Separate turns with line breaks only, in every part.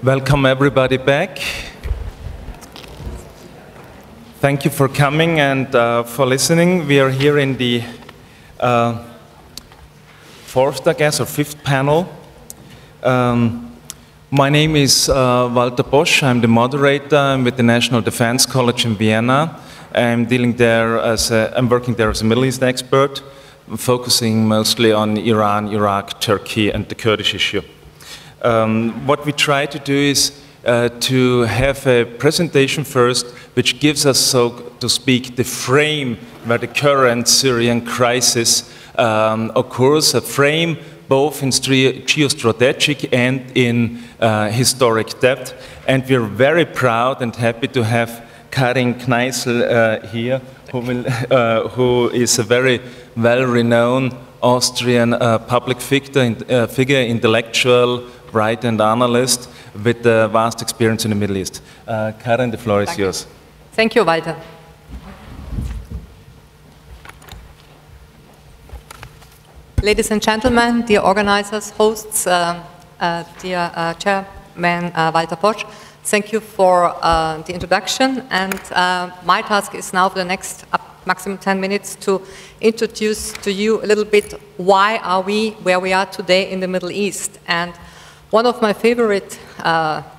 Welcome everybody back. Thank you for coming and for listening. We are here in the fourth, I guess, or fifth panel. My name is Walter Posch. I'm the moderator. I'm with the National Defense College in Vienna. I'm working there as a Middle East expert, focusing mostly on Iran, Iraq, Turkey, and the Kurdish issue. What we try to do is to have a presentation first, which gives us, so to speak, the frame where the current Syrian crisis occurs, a frame both in geostrategic and in historic depth. And we're very proud and happy to have Karin Kneissl here, who is a very well-renowned Austrian public figure, intellectual, writer and analyst with vast experience in the Middle East. Karin, the floor is yours.
Thank you, Walter. Ladies and gentlemen, dear organizers, hosts, dear Chairman Walter Posch, thank you for the introduction. And my task is now for the next maximum 10 minutes to introduce to you a little bit why are we where we are today in the Middle East. And one of my favorite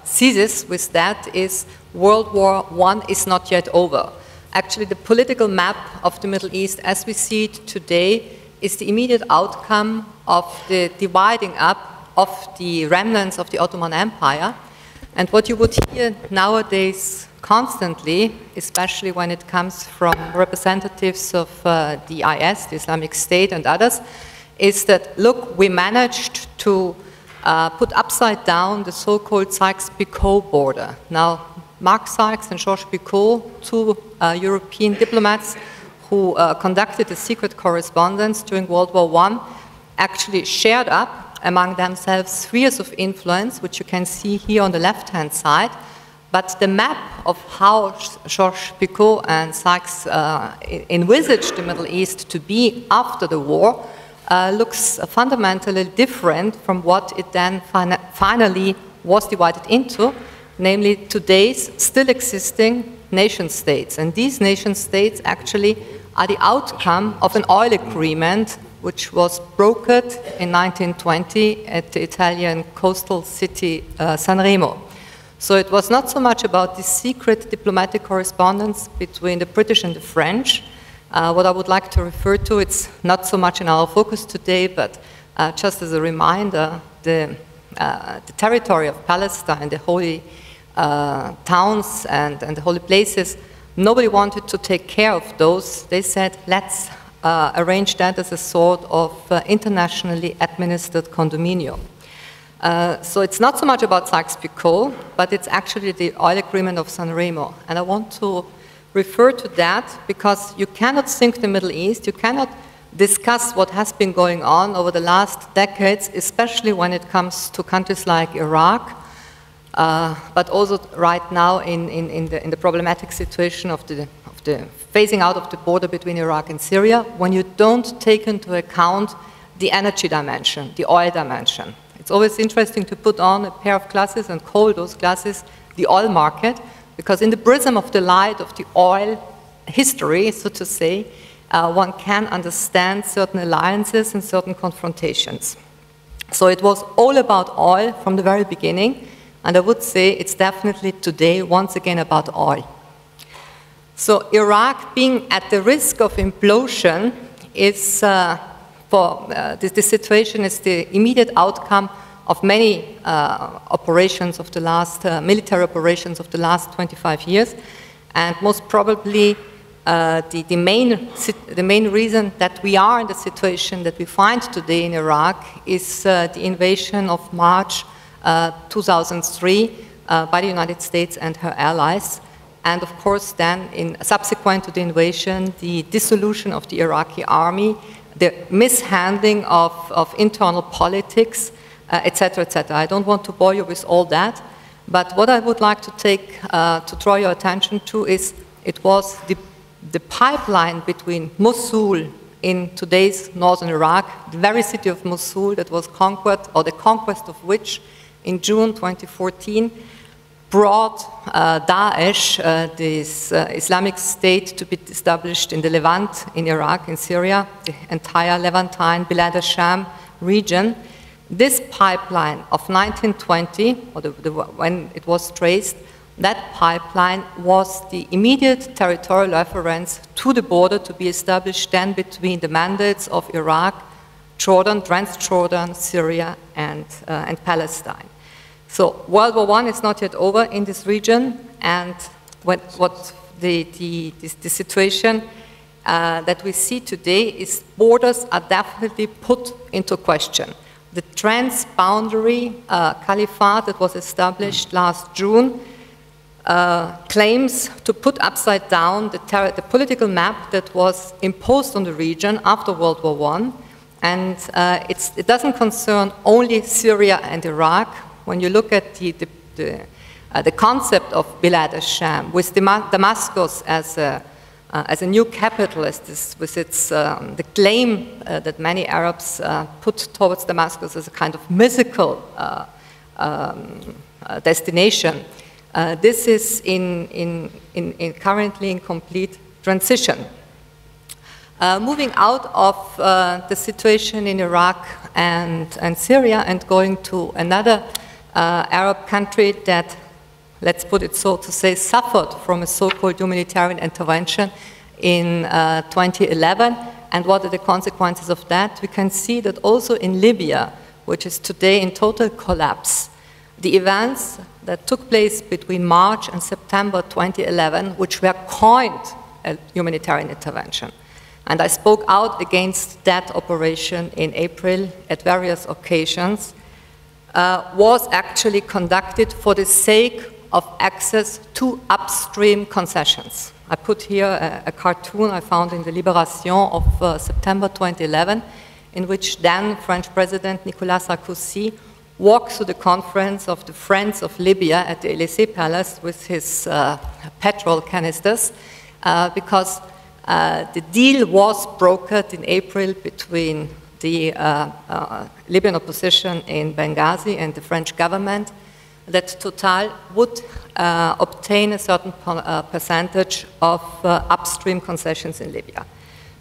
theses with that is World War I is not yet over. Actually, the political map of the Middle East as we see it today is the immediate outcome of the dividing up of the remnants of the Ottoman Empire. And what you would hear nowadays constantly, especially when it comes from representatives of the IS, the Islamic State and others, is that, look, we managed to put upside down the so-called Sykes-Picot border. Now, Mark Sykes and Georges Picot, two European diplomats who conducted a secret correspondence during World War I, actually shared up among themselves spheres of influence, which you can see here on the left-hand side. But the map of how Georges Picot and Sykes envisaged the Middle East to be after the war looks fundamentally different from what it then finally was divided into, namely today's still existing nation states. And these nation states actually are the outcome of an oil agreement which was brokered in 1920 at the Italian coastal city Sanremo. So it was not so much about the secret diplomatic correspondence between the British and the French. What I would like to refer to, it's not so much in our focus today, but just as a reminder, the territory of Palestine, the holy towns and the holy places, nobody wanted to take care of those. They said, let's arrange that as a sort of internationally administered condominium. So it's not so much about Sykes-Picot, but it's actually the oil agreement of Sanremo. And I want to refer to that because you cannot think the Middle East, you cannot discuss what has been going on over the last decades, especially when it comes to countries like Iraq, but also right now in the problematic situation of the phasing out of the border between Iraq and Syria, when you don't take into account the energy dimension, the oil dimension. It's always interesting to put on a pair of glasses and call those glasses the oil market, because in the prism of the light of the oil history, so to say, one can understand certain alliances and certain confrontations. So it was all about oil from the very beginning, and I would say it's definitely today once again about oil. So Iraq being at the risk of implosion is, this situation is the immediate outcome of many operations of the last, military operations of the last 25 years. And most probably the main reason that we are in the situation that we find today in Iraq is the invasion of March 2003 by the United States and her allies. And of course then, subsequent to the invasion, the dissolution of the Iraqi army, the mishandling of internal politics, etc., etc. I don't want to bore you with all that, but what I would like to draw your attention to is it was the pipeline between Mosul in today's northern Iraq, the very city of Mosul that was conquered, or the conquest of which in June 2014, brought Daesh, this Islamic State, to be established in the Levant, in Iraq, in Syria, the entire Levantine, Bilad al-Sham region. This pipeline of 1920, or when it was traced, that pipeline was the immediate territorial reference to the border to be established then between the mandates of Iraq, Jordan, Transjordan, Syria, and Palestine. So World War I is not yet over in this region, and what the situation that we see today is borders are definitely put into question. The transboundary caliphate that was established last June claims to put upside down the political map that was imposed on the region after World War I. And it doesn't concern only Syria and Iraq. When you look at the concept of Bilad al-Sham, with Damascus as a new capital, with its, the claim that many Arabs put towards Damascus as a kind of mythical destination, this is currently in complete transition. Moving out of the situation in Iraq and Syria and going to another Arab country that, let's put it so to say, suffered from a so-called humanitarian intervention in 2011. And what are the consequences of that? We can see that also in Libya, which is today in total collapse, the events that took place between March and September 2011, which were coined a humanitarian intervention. And I spoke out against that operation in April at various occasions, was actually conducted for the sake of access to upstream concessions. I put here a cartoon I found in the Libération of September 2011, in which then French President Nicolas Sarkozy walked to the conference of the Friends of Libya at the Élysée Palace with his petrol canisters, because the deal was brokered in April between the Libyan opposition in Benghazi and the French government, that Total would obtain a certain percentage of upstream concessions in Libya.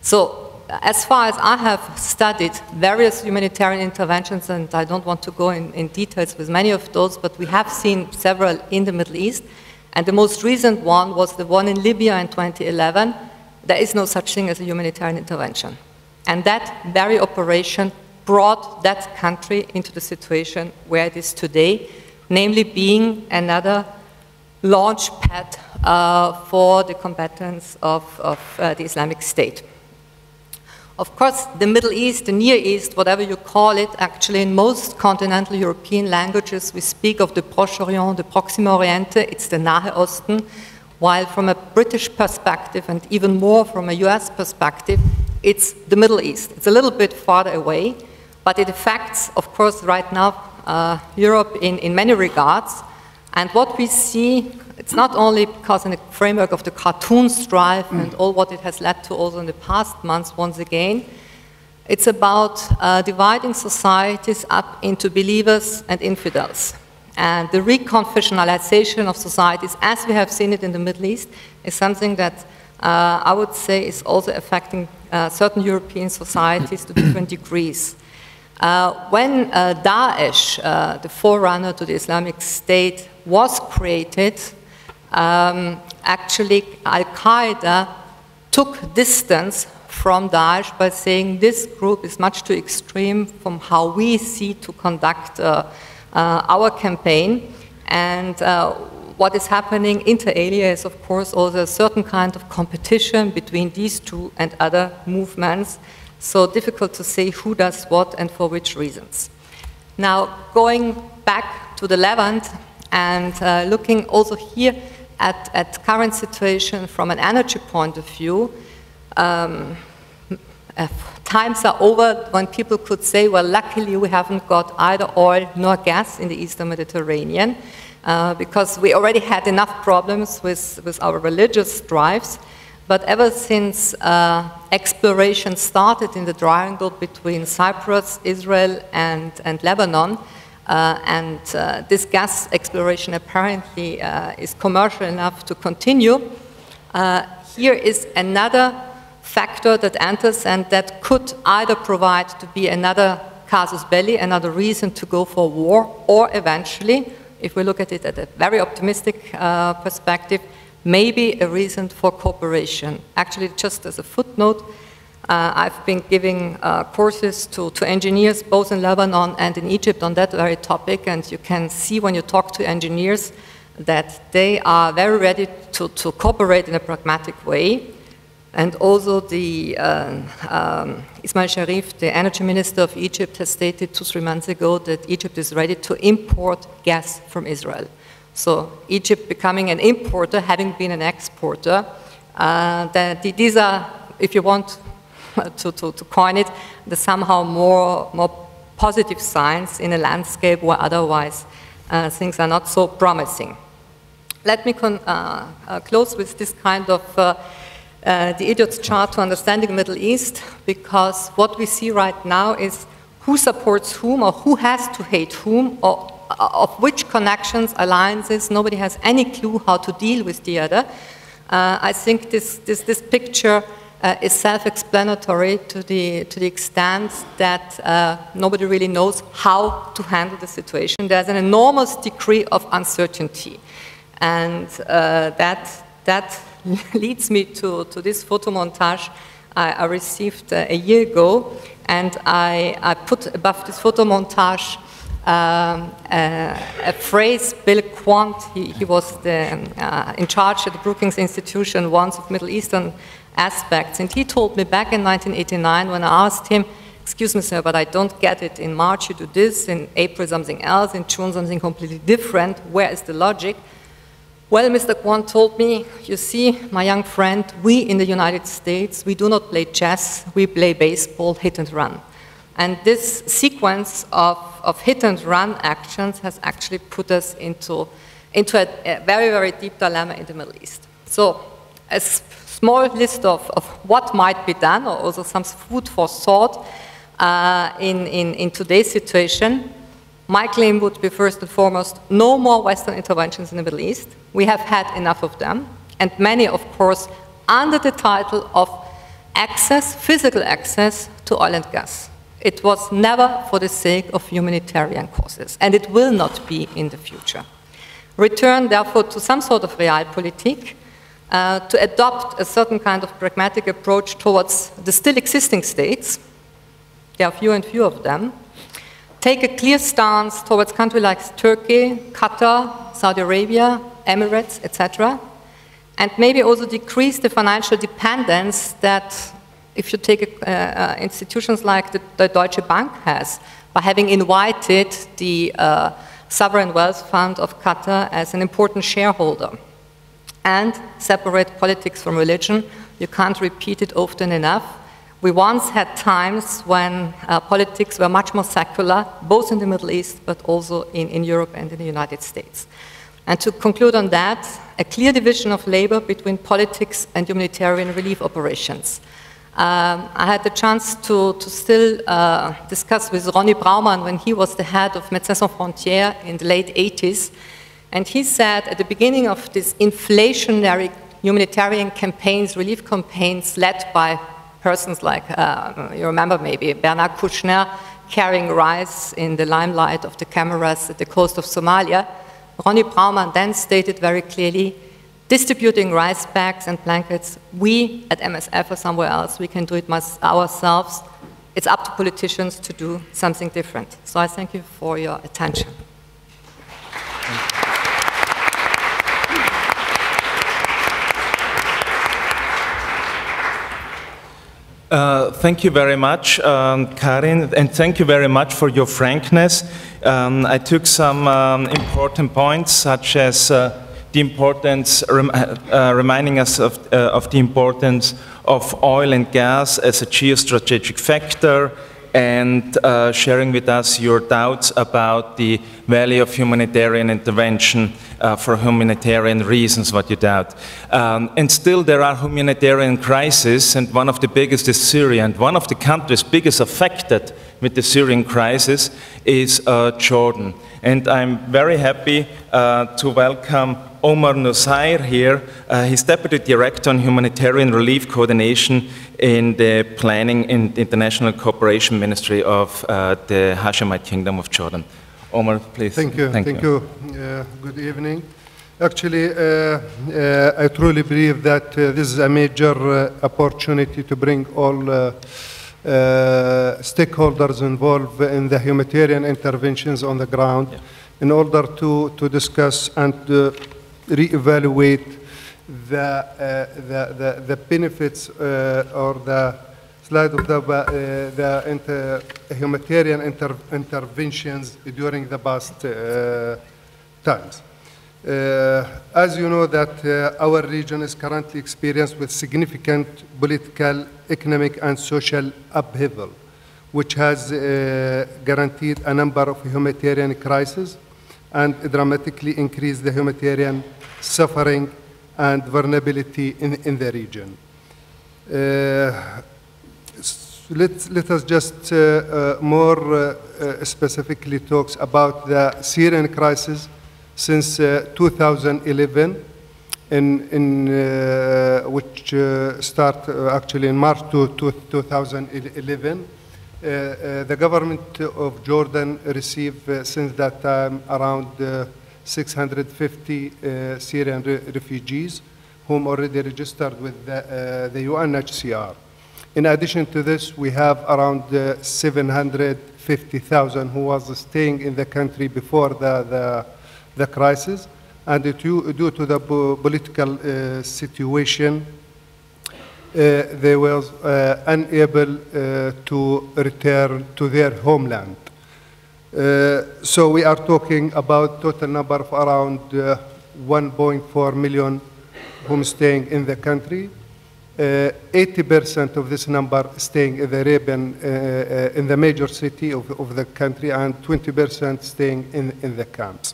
So as far as I have studied various humanitarian interventions, and I don't want to go in details with many of those, but we have seen several in the Middle East, and the most recent one was the one in Libya in 2011. There is no such thing as a humanitarian intervention. And that very operation brought that country into the situation where it is today, namely being another launch pad for the combatants of the Islamic State. Of course, the Middle East, the Near East, whatever you call it, actually in most continental European languages, we speak of the Proche-Orient, the Proximo Oriente, it's the Nahe Osten, while from a British perspective and even more from a US perspective, it's the Middle East. It's a little bit farther away, but it affects, of course, right now, Europe in many regards. And what we see, it's not only because in the framework of the cartoon strife and all what it has led to also in the past months, once again, it's about dividing societies up into believers and infidels. And the reconfessionalization of societies, as we have seen it in the Middle East, is something that I would say is also affecting certain European societies to different degrees. When Daesh, the forerunner to the Islamic State, was created, actually Al-Qaeda took distance from Daesh by saying this group is much too extreme from how we see to conduct our campaign. And what is happening inter alia is, of course, also a certain kind of competition between these two and other movements. So difficult to say who does what and for which reasons. Now, going back to the Levant and looking also here at current situation from an energy point of view, times are over when people could say, well, luckily we haven't got either oil nor gas in the Eastern Mediterranean, because we already had enough problems with our religious drives. But ever since exploration started in the triangle between Cyprus, Israel, and Lebanon, This gas exploration apparently is commercial enough to continue. Here is another factor that enters and that could either provide to be another casus belli, another reason to go for war, or eventually, if we look at it at a very optimistic perspective, maybe a reason for cooperation. Actually, just as a footnote, I've been giving courses to engineers both in Lebanon and in Egypt on that very topic, and you can see when you talk to engineers that they are very ready to cooperate in a pragmatic way. And also the Ismail Sharif, the energy minister of Egypt, has stated 2-3 months ago that Egypt is ready to import gas from Israel. So Egypt becoming an importer, having been an exporter, these are, if you want to coin it, the somehow more positive signs in a landscape where otherwise things are not so promising. Let me close with this kind of the idiot's chart to understanding the Middle East, because what we see right now is who supports whom, or who has to hate whom, or of which connections, alliances. Nobody has any clue how to deal with the other. I think this picture is self-explanatory to the extent that nobody really knows how to handle the situation. There's an enormous degree of uncertainty, and that leads me to this photo montage I received a year ago, and I put above this photo montage a phrase Bill Quant, he was in charge at the Brookings Institution once of Middle Eastern aspects, and he told me back in 1989 when I asked him, excuse me sir, but I don't get it, in March you do this, in April something else, in June something completely different, where is the logic? Well, Mr. Quant told me, you see, my young friend, we in the United States, we do not play chess, we play baseball, hit and run. And this sequence of hit and run actions has actually put us into a very, very deep dilemma in the Middle East. So a small list of what might be done, or also some food for thought in today's situation. My claim would be first and foremost, no more Western interventions in the Middle East. We have had enough of them, and many, of course, under the title of access, physical access to oil and gas. It was never for the sake of humanitarian causes, and it will not be in the future. Return, therefore, to some sort of realpolitik, to adopt a certain kind of pragmatic approach towards the still existing states. There are few and few of them. Take a clear stance towards countries like Turkey, Qatar, Saudi Arabia, Emirates, etc. And maybe also decrease the financial dependence that, if you take institutions like the Deutsche Bank has, by having invited the Sovereign Wealth Fund of Qatar as an important shareholder. And separate politics from religion. You can't repeat it often enough. We once had times when politics were much more secular, both in the Middle East, but also in Europe and in the United States. And to conclude on that, a clear division of labor between politics and humanitarian relief operations. I had the chance to still discuss with Ronny Braumann when he was the head of Médecins Sans Frontières in the late 80s. And he said at the beginning of this inflationary humanitarian campaigns, relief campaigns led by persons like, you remember maybe, Bernard Kouchner carrying rice in the limelight of the cameras at the coast of Somalia. Ronny Braumann then stated very clearly, distributing rice bags and blankets, we at MSF or somewhere else, we can do it ourselves. It's up to politicians to do something different. So I thank you for your attention.
Thank you very much, Karin, and thank you very much for your frankness. I took some important points, such as the importance, reminding us of the importance of oil and gas as a geostrategic factor, and sharing with us your doubts about the value of humanitarian intervention for humanitarian reasons, what you doubt. And still there are humanitarian crises, and one of the biggest is Syria, and one of the countries biggest affected with the Syrian crisis is Jordan. And I'm very happy to welcome Omar Nuseir here. He's Deputy Director on Humanitarian Relief Coordination in the Planning and International Cooperation Ministry of the Hashemite Kingdom of Jordan. Omar, please.
Thank you. Thank you. Good evening. Actually, I truly believe that this is a major opportunity to bring all stakeholders involved in the humanitarian interventions on the ground in order to discuss and re-evaluate the benefits or the slide of the humanitarian interventions during the past times. As you know that our region is currently experienced with significant political, economic and social upheaval, which has guaranteed a number of humanitarian crises and dramatically increased the humanitarian suffering and vulnerability in the region. Let us just more specifically talk about the Syrian crisis since 2011, which start actually in March 2011. The government of Jordan received since that time around 650 Syrian refugees, whom already registered with the UNHCR. In addition to this, we have around 750,000 who was staying in the country before the crisis, and due to the political situation, they were unable to return to their homeland. So we are talking about total number of around 1.4 million whom staying in the country. 80% of this number staying in the Arabian, in the major city of the country, and 20% staying in the camps,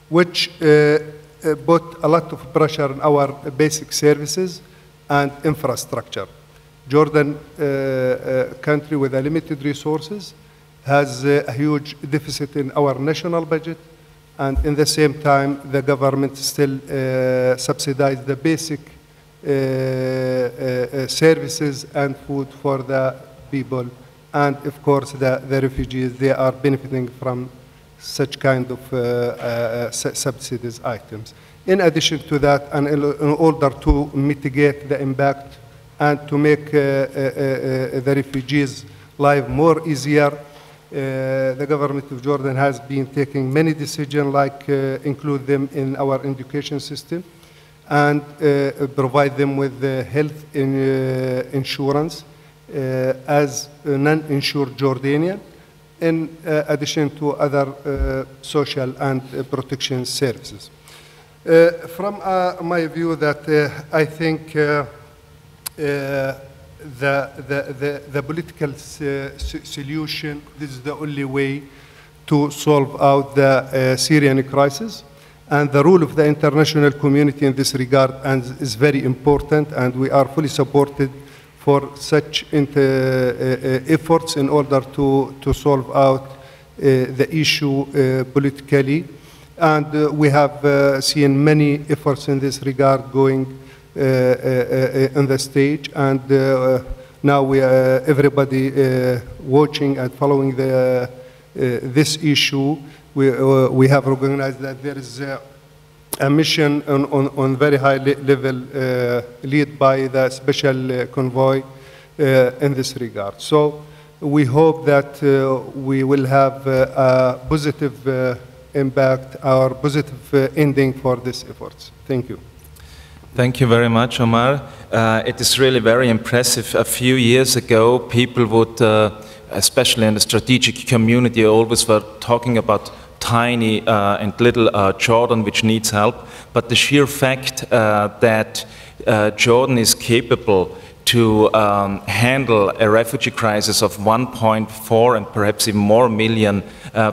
which put a lot of pressure on our basic services and infrastructure. Jordan, country with limited resources, has a huge deficit in our national budget, and in the same time, the government still subsidizes the basic services and food for the people, and of course the refugees, they are benefiting from such kind of subsidies items. In addition to that, and in order to mitigate the impact and to make the refugees' life more easier, the government of Jordan has been taking many decisions, like include them in our education system and provide them with health insurance as non-insured Jordanian, in addition to other social and protection services. From my view, that I think the political solution, this is the only way to solve out the Syrian crisis, and the role of the international community in this regard is very important, and we are fully supported for such efforts in order to solve out the issue politically. And we have seen many efforts in this regard going on the stage, and now everybody watching and following this issue. We have recognized that there is a mission on very high level led by the special convoy in this regard. So we hope that we will have a positive impact or positive ending for these efforts. Thank you.
Thank you very much, Omar. It is really very impressive. A few years ago, people would, especially in the strategic community, always were talking about tiny and little Jordan, which needs help. But the sheer fact that Jordan is capable to handle a refugee crisis of 1.4 and perhaps even more million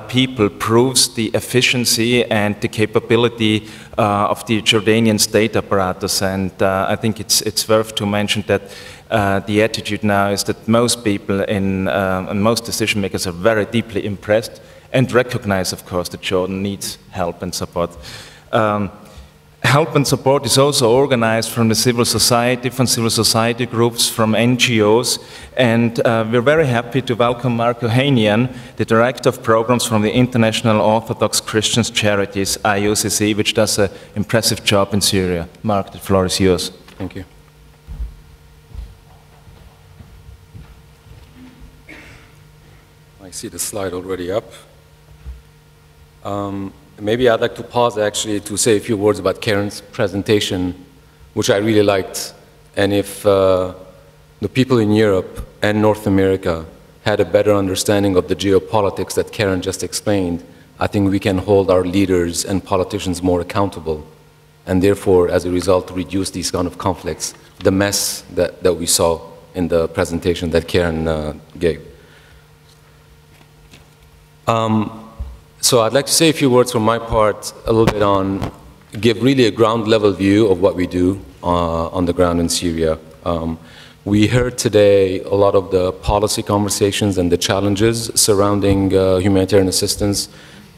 people proves the efficiency and the capability of the Jordanian state apparatus. And I think it's worth to mention that the attitude now is that most people and most decision makers are very deeply impressed and recognize, of course, that Jordan needs help and support. Help and support is also organized from the civil society, from civil society groups, from NGOs, and we're very happy to welcome Mark Ohanian, the Director of Programs from the International Orthodox Christians Charities, IOCC, which does an impressive job in Syria. Mark, the floor is yours.
Thank you. I see the slide already up. Maybe I'd like to pause actually to say a few words about Karin's presentation, which I really liked. And if the people in Europe and North America had a better understanding of the geopolitics that Karin just explained, I think we can hold our leaders and politicians more accountable, and therefore, as a result, reduce these kind of conflicts, the mess that we saw in the presentation that Karin gave. So I'd like to say a few words from my part, a little bit on, give really a ground level view of what we do on the ground in Syria. We heard today a lot of the policy conversations and the challenges surrounding humanitarian assistance.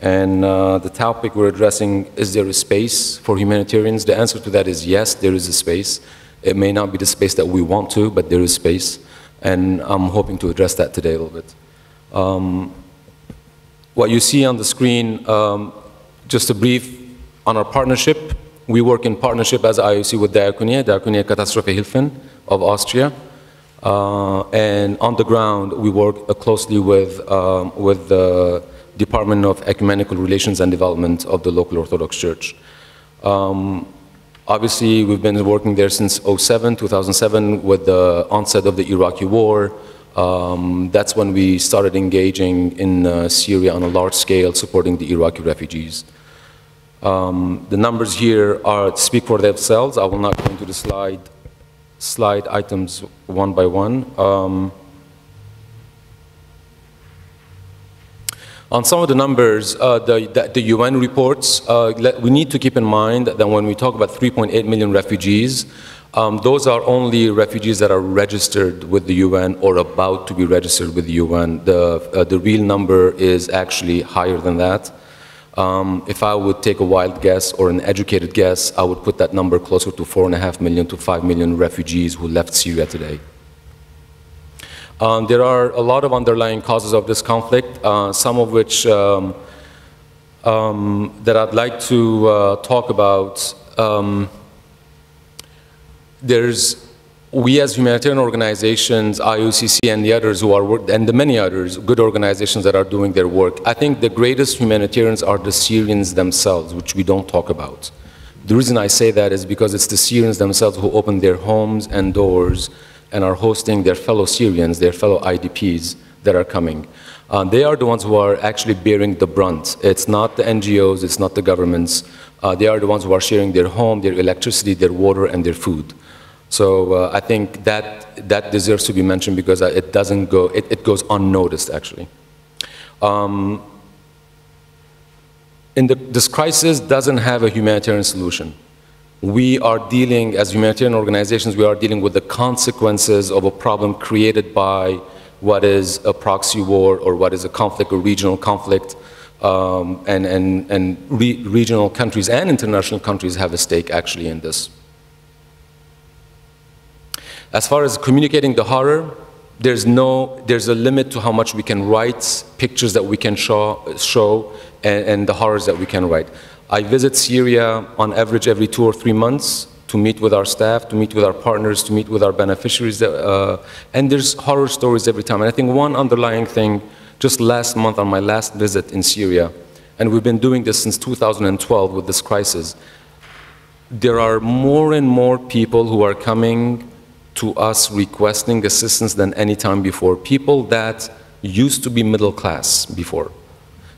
And the topic we're addressing, is there a space for humanitarians? The answer to that is yes, there is a space. It may not be the space that we want to, but there is space. And I'm hoping to address that today a little bit. What you see on the screen, just a brief on our partnership. We work in partnership as IOC with Diakonia Katastrophenhilfen of Austria. And on the ground, we work closely with the Department of Ecumenical Relations and Development of the local Orthodox Church. Obviously, we've been working there since 2007, with the onset of the Iraqi war. That's when we started engaging in Syria on a large scale, supporting the Iraqi refugees. The numbers here speak for themselves. I will not go into the slide items one by one. On some of the numbers, the UN reports, we need to keep in mind that when we talk about 3.8 million refugees, those are only refugees that are registered with the UN or about to be registered with the UN. The real number is actually higher than that. If I would take a wild guess or an educated guess, I would put that number closer to 4.5 million to 5 million refugees who left Syria today. There are a lot of underlying causes of this conflict, some of which that I'd like to talk about. We as humanitarian organizations, IOCC and the others who are and the many others, good organizations that are doing their work, I think the greatest humanitarians are the Syrians themselves, which we don't talk about. The reason I say that is because it's the Syrians themselves who open their homes and doors and are hosting their fellow Syrians, their fellow IDPs that are coming. They are the ones who are actually bearing the brunt. It's not the NGOs, it's not the governments. They are the ones who are sharing their home, their electricity, their water, and their food. So I think that deserves to be mentioned because it doesn't go, it goes unnoticed actually. This crisis doesn't have a humanitarian solution. We are dealing, as humanitarian organizations, we are dealing with the consequences of a problem created by what is a proxy war or what is a conflict, a regional conflict, and regional countries and international countries have a stake actually in this. As far as communicating the horror, there's a limit to how much we can write, pictures that we can show and the horrors that we can write. I visit Syria on average every 2 or 3 months to meet with our staff, to meet with our partners, to meet with our beneficiaries, and there's horror stories every time. And I think one underlying thing, just last month on my last visit in Syria, and we've been doing this since 2012 with this crisis, there are more and more people who are coming to us requesting assistance than any time before. People that used to be middle class before.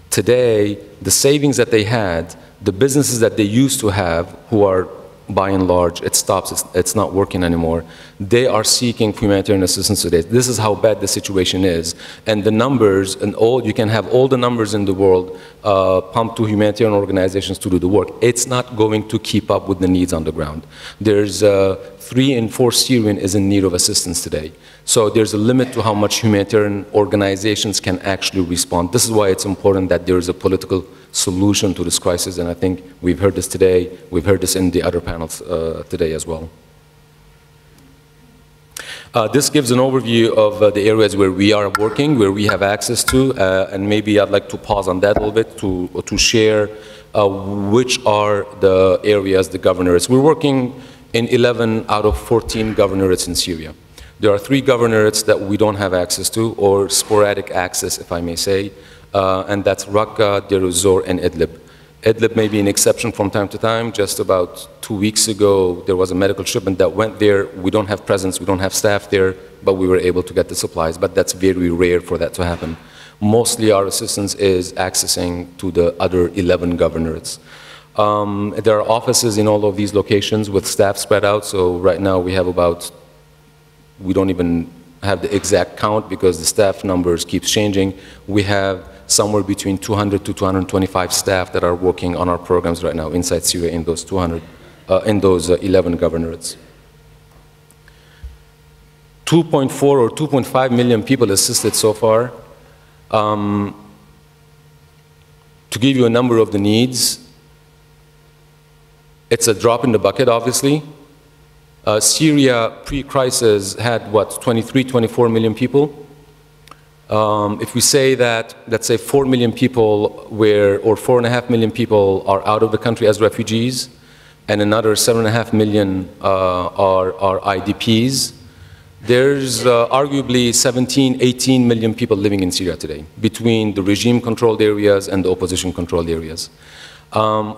Today, the savings that they had, the businesses that they used to have, who are by and large, it stops, it's not working anymore. they are seeking humanitarian assistance today. This is how bad the situation is. And the numbers, and you can have all the numbers in the world pumped to humanitarian organizations to do the work. It's not going to keep up with the needs on the ground. There's 3 in 4 Syrian is in need of assistance today. So there's a limit to how much humanitarian organizations can actually respond. This is why it's important that there is a political solution to this crisis, and I think we've heard this today. We've heard this in the other panels today as well. This gives an overview of the areas where we are working, where we have access to, and maybe I'd like to pause on that a little bit to share which are the areas, the governorates. We're working in 11 out of 14 governorates in Syria. There are 3 governorates that we don't have access to, or sporadic access, if I may say, and that's Raqqa, Deir ez-Zor, and Idlib. Idlib may be an exception from time to time. Just about 2 weeks ago, there was a medical shipment that went there. We don't have presence, we don't have staff there, but we were able to get the supplies. But that's very rare for that to happen. Mostly our assistance is accessing to the other 11 governorates. There are offices in all of these locations with staff spread out. So right now we have about, we don't even have the exact count because the staff numbers keeps changing. We have somewhere between 200 to 225 staff that are working on our programs right now inside Syria in those 11 governorates. 2.4 or 2.5 million people assisted so far. To give you a number of the needs, it's a drop in the bucket, obviously. Syria pre-crisis had, what, 23, 24 million people. If we say that, let's say 4 million people or 4.5 million people are out of the country as refugees, and another 7.5 million are IDPs, there's arguably 17, 18 million people living in Syria today, between the regime-controlled areas and the opposition-controlled areas.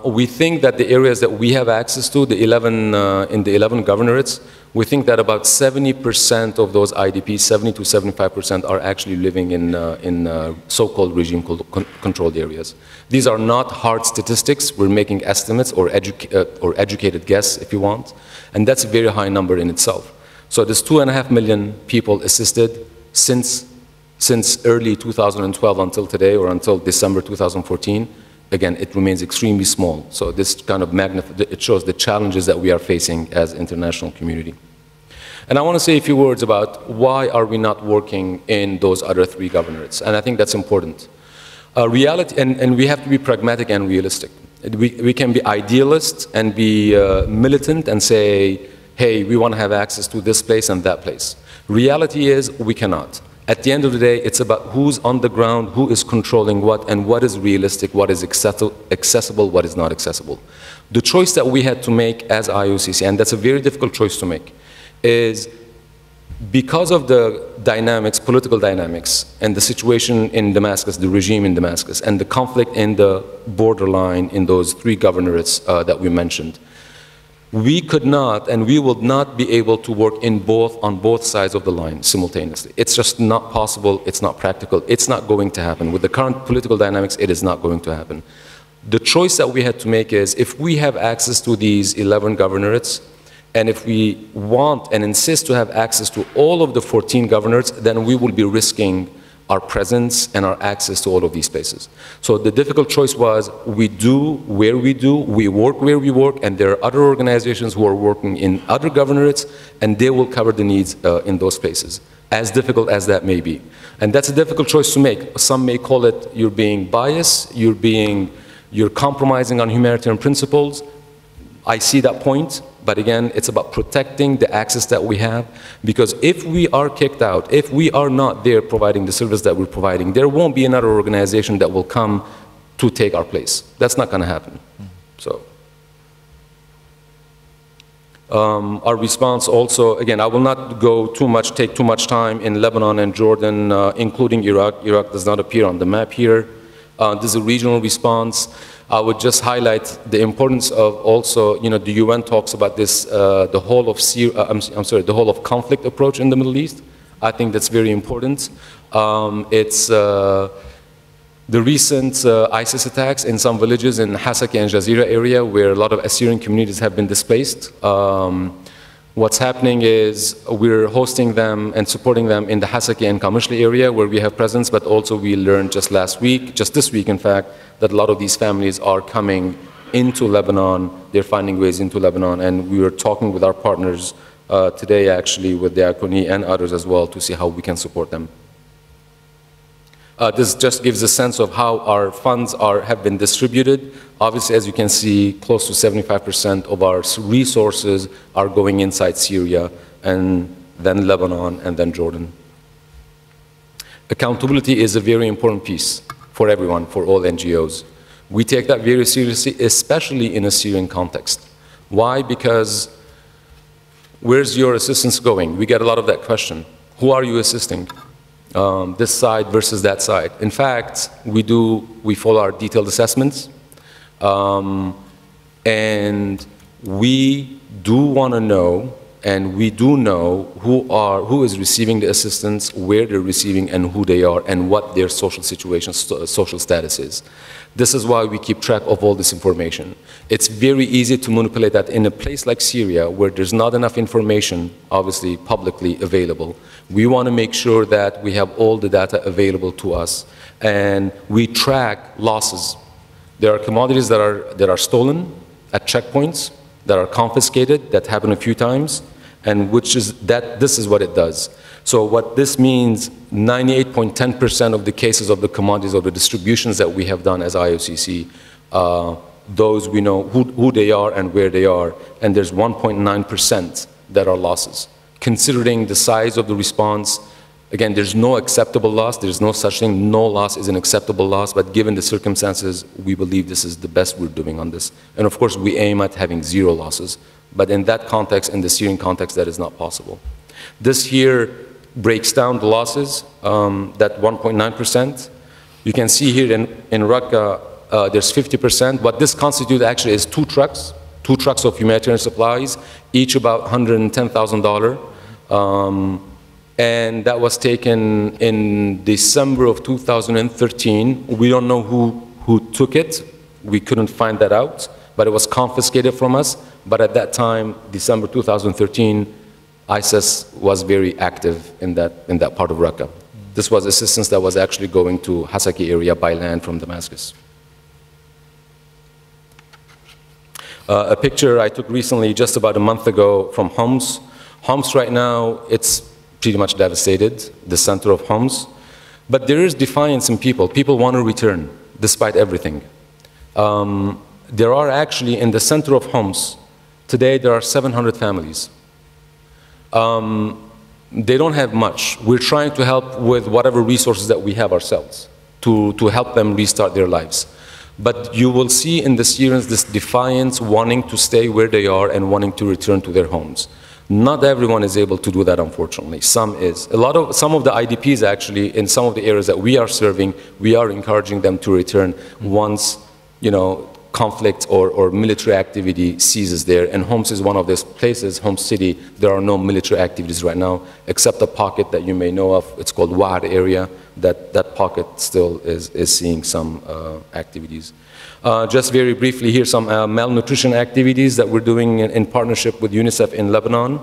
We think that the areas that we have access to, the 11, in the 11 governorates, we think that about 70% of those IDPs, 70 to 75%, are actually living in so-called regime-controlled areas. These are not hard statistics. We're making estimates or educated guess, if you want, and that's a very high number in itself. So there's 2.5 million people assisted since early 2012 until today, or until December 2014. Again, it remains extremely small. So this kind of it shows the challenges that we are facing as international community. And I want to say a few words about why are we not working in those other 3 governorates. And I think that's important. Reality, and we have to be pragmatic and realistic. We can be idealist and be militant and say, hey, we want to have access to this place and that place. Reality is we cannot. At the end of the day, it's about who's on the ground, who is controlling what, and what is realistic, what is accessible, what is not accessible. The choice that we had to make as IOCC, and that's a very difficult choice to make, is because of the dynamics, political dynamics, and the situation in Damascus, the regime in Damascus, and the conflict in the borderline in those 3 governorates that we mentioned, we could not, and we will not be able to work on both sides of the line simultaneously. It's just not possible, it's not practical, it's not going to happen. With the current political dynamics, it is not going to happen. The choice that we had to make is, if we have access to these 11 governorates, and if we want and insist to have access to all of the 14 governorates, then we will be risking our presence and our access to all of these places. So the difficult choice was, we do where we do, we work where we work, and there are other organizations who are working in other governorates, and they will cover the needs in those places, as difficult as that may be. And that's a difficult choice to make. Some may call it you're being biased, you're compromising on humanitarian principles. I see that point. But again, it's about protecting the access that we have, because if we are kicked out, if we are not there providing the service that we're providing, there won't be another organization that will come to take our place. That's not going to happen. So, our response also, again, I will not take too much time in Lebanon and Jordan, including Iraq. Iraq does not appear on the map here. This is a regional response. I would just highlight the importance of also, the UN talks about this, the whole of conflict approach in the Middle East. I think that's very important. It's the recent ISIS attacks in some villages in Hasaki and Jazeera area, where a lot of Assyrian communities have been displaced. What's happening is we're hosting them and supporting them in the Hasaki and Kamishli area where we have presence, but also we learned just last week, just this week in fact, that a lot of these families are coming into Lebanon. They're finding ways into Lebanon, and we were talking with our partners today actually with Diakoni and others as well to see how we can support them. This just gives a sense of how our funds have been distributed. Obviously, as you can see, close to 75% of our resources are going inside Syria, and then Lebanon, and then Jordan. Accountability is a very important piece for everyone, for all NGOs. We take that very seriously, especially in a Syrian context. Why? Because where's your assistance going? We get a lot of that question. Who are you assisting? This side versus that side. In fact, we follow our detailed assessments, and we do want to know, and we do know who is receiving the assistance, where they're receiving, and who they are, and what their social situation, social status is. This is why we keep track of all this information. It's very easy to manipulate that in a place like Syria, where there's not enough information, obviously publicly available. We want to make sure that we have all the data available to us, and we track losses. There are commodities that are stolen at checkpoints, that are confiscated, that happen a few times, and this is what it does. So what this means, 98.10% of the cases of the commodities or the distributions that we have done as IOCC, those we know who they are and where they are, and there's 1.9% that are losses. Considering the size of the response, again, there's no acceptable loss, there's no such thing, no loss is an acceptable loss, but given the circumstances, we believe this is the best we're doing on this. And of course, we aim at having 0 losses, but in that context, in the Syrian context, that is not possible. This here breaks down the losses, that 1.9%. You can see here in Raqqa, there's 50%. What this constitutes actually is 2 trucks of humanitarian supplies, each about $110,000. And that was taken in December of 2013. We don't know who took it. We couldn't find that out, but it was confiscated from us. But at that time, December 2013, ISIS was very active in that part of Raqqa. This was assistance that was actually going to Hasaki area by land from Damascus. A picture I took recently, just about a month ago, from Homs. Homs right now, it's pretty much devastated, the center of Homs. But there is defiance in people. People want to return, despite everything. There are actually, in the center of Homs, today there are 700 families. They don't have much. We're trying to help with whatever resources that we have ourselves to help them restart their lives. But you will see in the Syrians this defiance, wanting to stay where they are and wanting to return to their homes. Not everyone is able to do that, unfortunately. Some is. Some of the IDPs actually, in some of the areas that we are serving, we are encouraging them to return once, conflict or military activity ceases there. And Homs is one of those places, Homs City, there are no military activities right now, except a pocket that you may know of. It's called Wa'ad area. That pocket still is seeing some activities. Just very briefly here, some malnutrition activities that we're doing in partnership with UNICEF in Lebanon.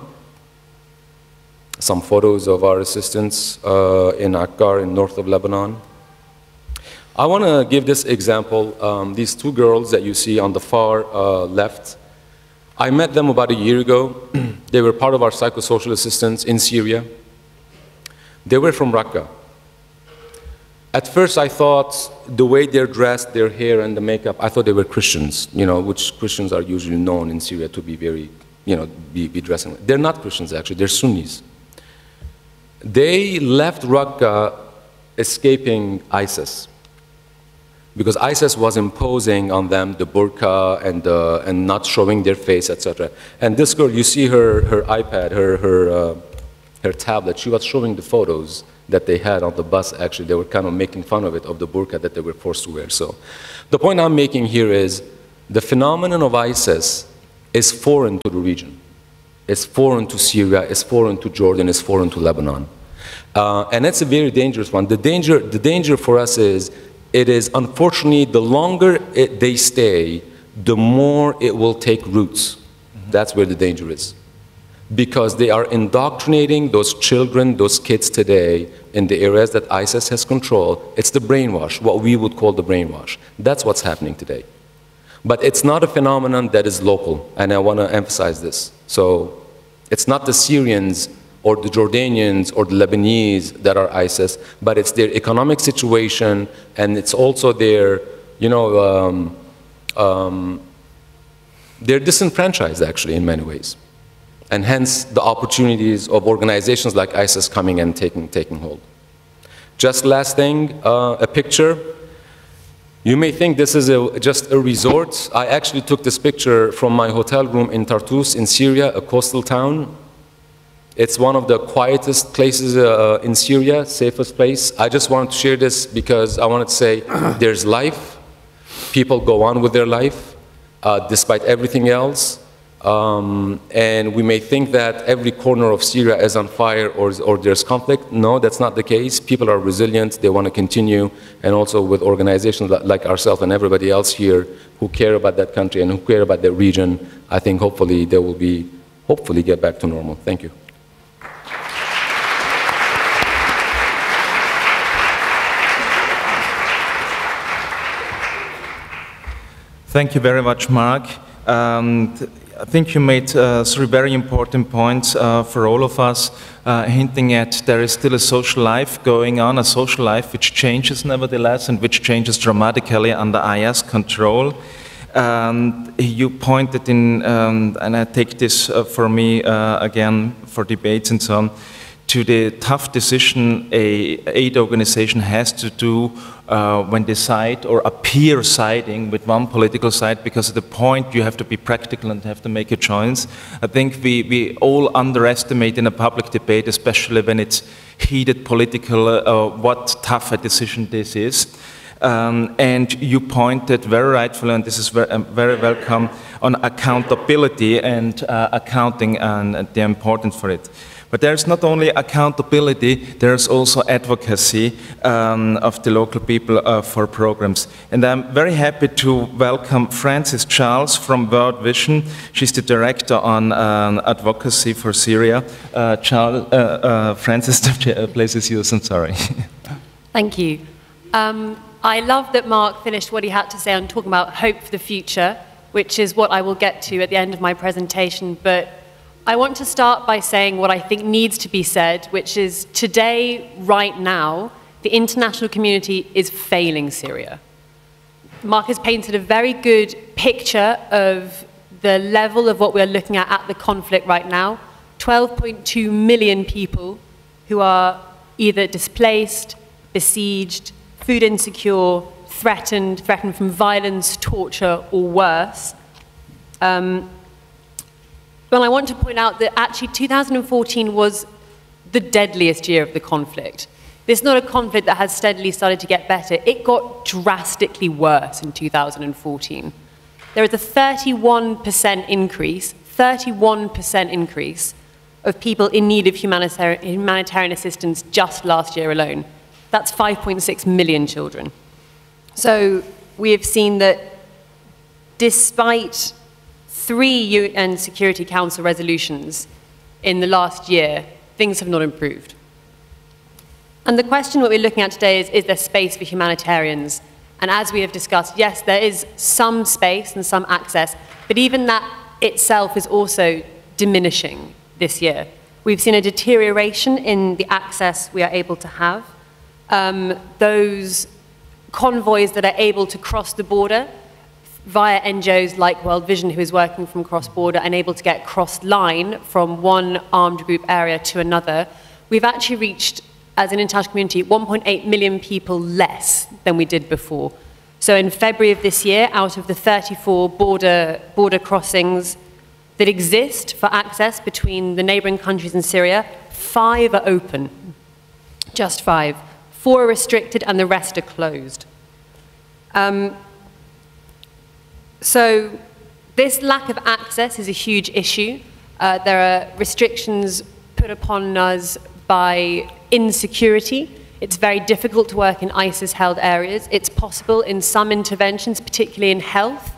Some photos of our assistants in Akkar, in north of Lebanon. I want to give this example. These 2 girls that you see on the far left, I met them about a year ago. They were part of our psychosocial assistance in Syria. They were from Raqqa. At first I thought the way they're dressed, their hair and the makeup, I thought they were Christians, which Christians are usually known in Syria to be very, be dressing. They're not Christians actually, they're Sunnis. They left Raqqa escaping ISIS, because ISIS was imposing on them the burqa and not showing their face, etc. And this girl, you see her iPad, her tablet, she was showing the photos that they had on the bus. Actually, they were kind of making fun of it, of the burqa that they were forced to wear. So the point I'm making here is the phenomenon of ISIS is foreign to the region. It's foreign to Syria, it's foreign to Jordan, it's foreign to Lebanon. And it's a very dangerous one. The danger for us is, it is unfortunately, the longer they stay, the more it will take roots. That's where the danger is. because they are indoctrinating those children, those kids today in the areas that ISIS has control. It's the brainwash, what we would call the brainwash. That's what's happening today. But it's not a phenomenon that is local, and I want to emphasize this. So it's not the Syrians or the Jordanians or the Lebanese that are ISIS, but it's their economic situation, and it's also their, you know, they're disenfranchised actually in many ways. And hence the opportunities of organizations like ISIS coming and taking hold. Just last thing, a picture. You may think this is just a resort. I actually took this picture from my hotel room in Tartus in Syria, a coastal town. It's one of the quietest places in Syria, safest place. I just wanted to share this because I wanted to say there's life. People go on with their life despite everything else. And we may think that every corner of Syria is on fire or there's conflict. No, that's not the case. People are resilient. They want to continue. And also with organizations like ourselves and everybody else here who care about that country and who care about that region, I think hopefully they will be, hopefully get back to normal. Thank you.
Thank you very much, Mark. I think you made three very important points for all of us, hinting at there is still a social life going on, a social life which changes nevertheless and which changes dramatically under IS control. You pointed in, and I take this for me again for debates and so on, to the tough decision an aid organization has to do when they side or appear siding with one political side, because at the point you have to be practical and have to make a choice. I think we all underestimate in a public debate, especially when it's heated political, what tough a decision this is. And you pointed very rightfully, and this is very welcome, on accountability and accounting and the importance for it. But there's not only accountability, there's also advocacy of the local people for programs. And I'm very happy to welcome Frances Charles from World Vision. She's the director on advocacy for Syria. Frances, the place is yours, I'm sorry.
Thank you. I love that Mark finished what he had to say on talking about hope for the future, which is what I will get to at the end of my presentation. But I want to start by saying what I think needs to be said, which is today, right now, the international community is failing Syria. Mark has painted a very good picture of the level of what we're looking at the conflict right now. 12.2 million people who are either displaced, besieged, food insecure, threatened from violence, torture, or worse. But I want to point out that actually 2014 was the deadliest year of the conflict. This is not a conflict that has steadily started to get better. It got drastically worse in 2014. There was a 31% increase of people in need of humanitarian assistance just last year alone. That's 5.6 million children. So we have seen that despite 3 UN Security Council resolutions in the last year, things have not improved. And the question what we're looking at today is there space for humanitarians? And as we have discussed, yes, there is some space and some access, but even that itself is also diminishing this year. We've seen a deterioration in the access we are able to have. Those convoys that are able to cross the border via NGOs like World Vision, who is working from cross-border and able to get cross-line from one armed group area to another, we've actually reached, as an international community, 1.8 million people less than we did before. So in February of this year, out of the 34 border crossings that exist for access between the neighboring countries and Syria, 5 are open, just 5. 4 are restricted and the rest are closed. So this lack of access is a huge issue. There are restrictions put upon us by insecurity. It's very difficult to work in ISIS-held areas. It's possible in some interventions, particularly in health,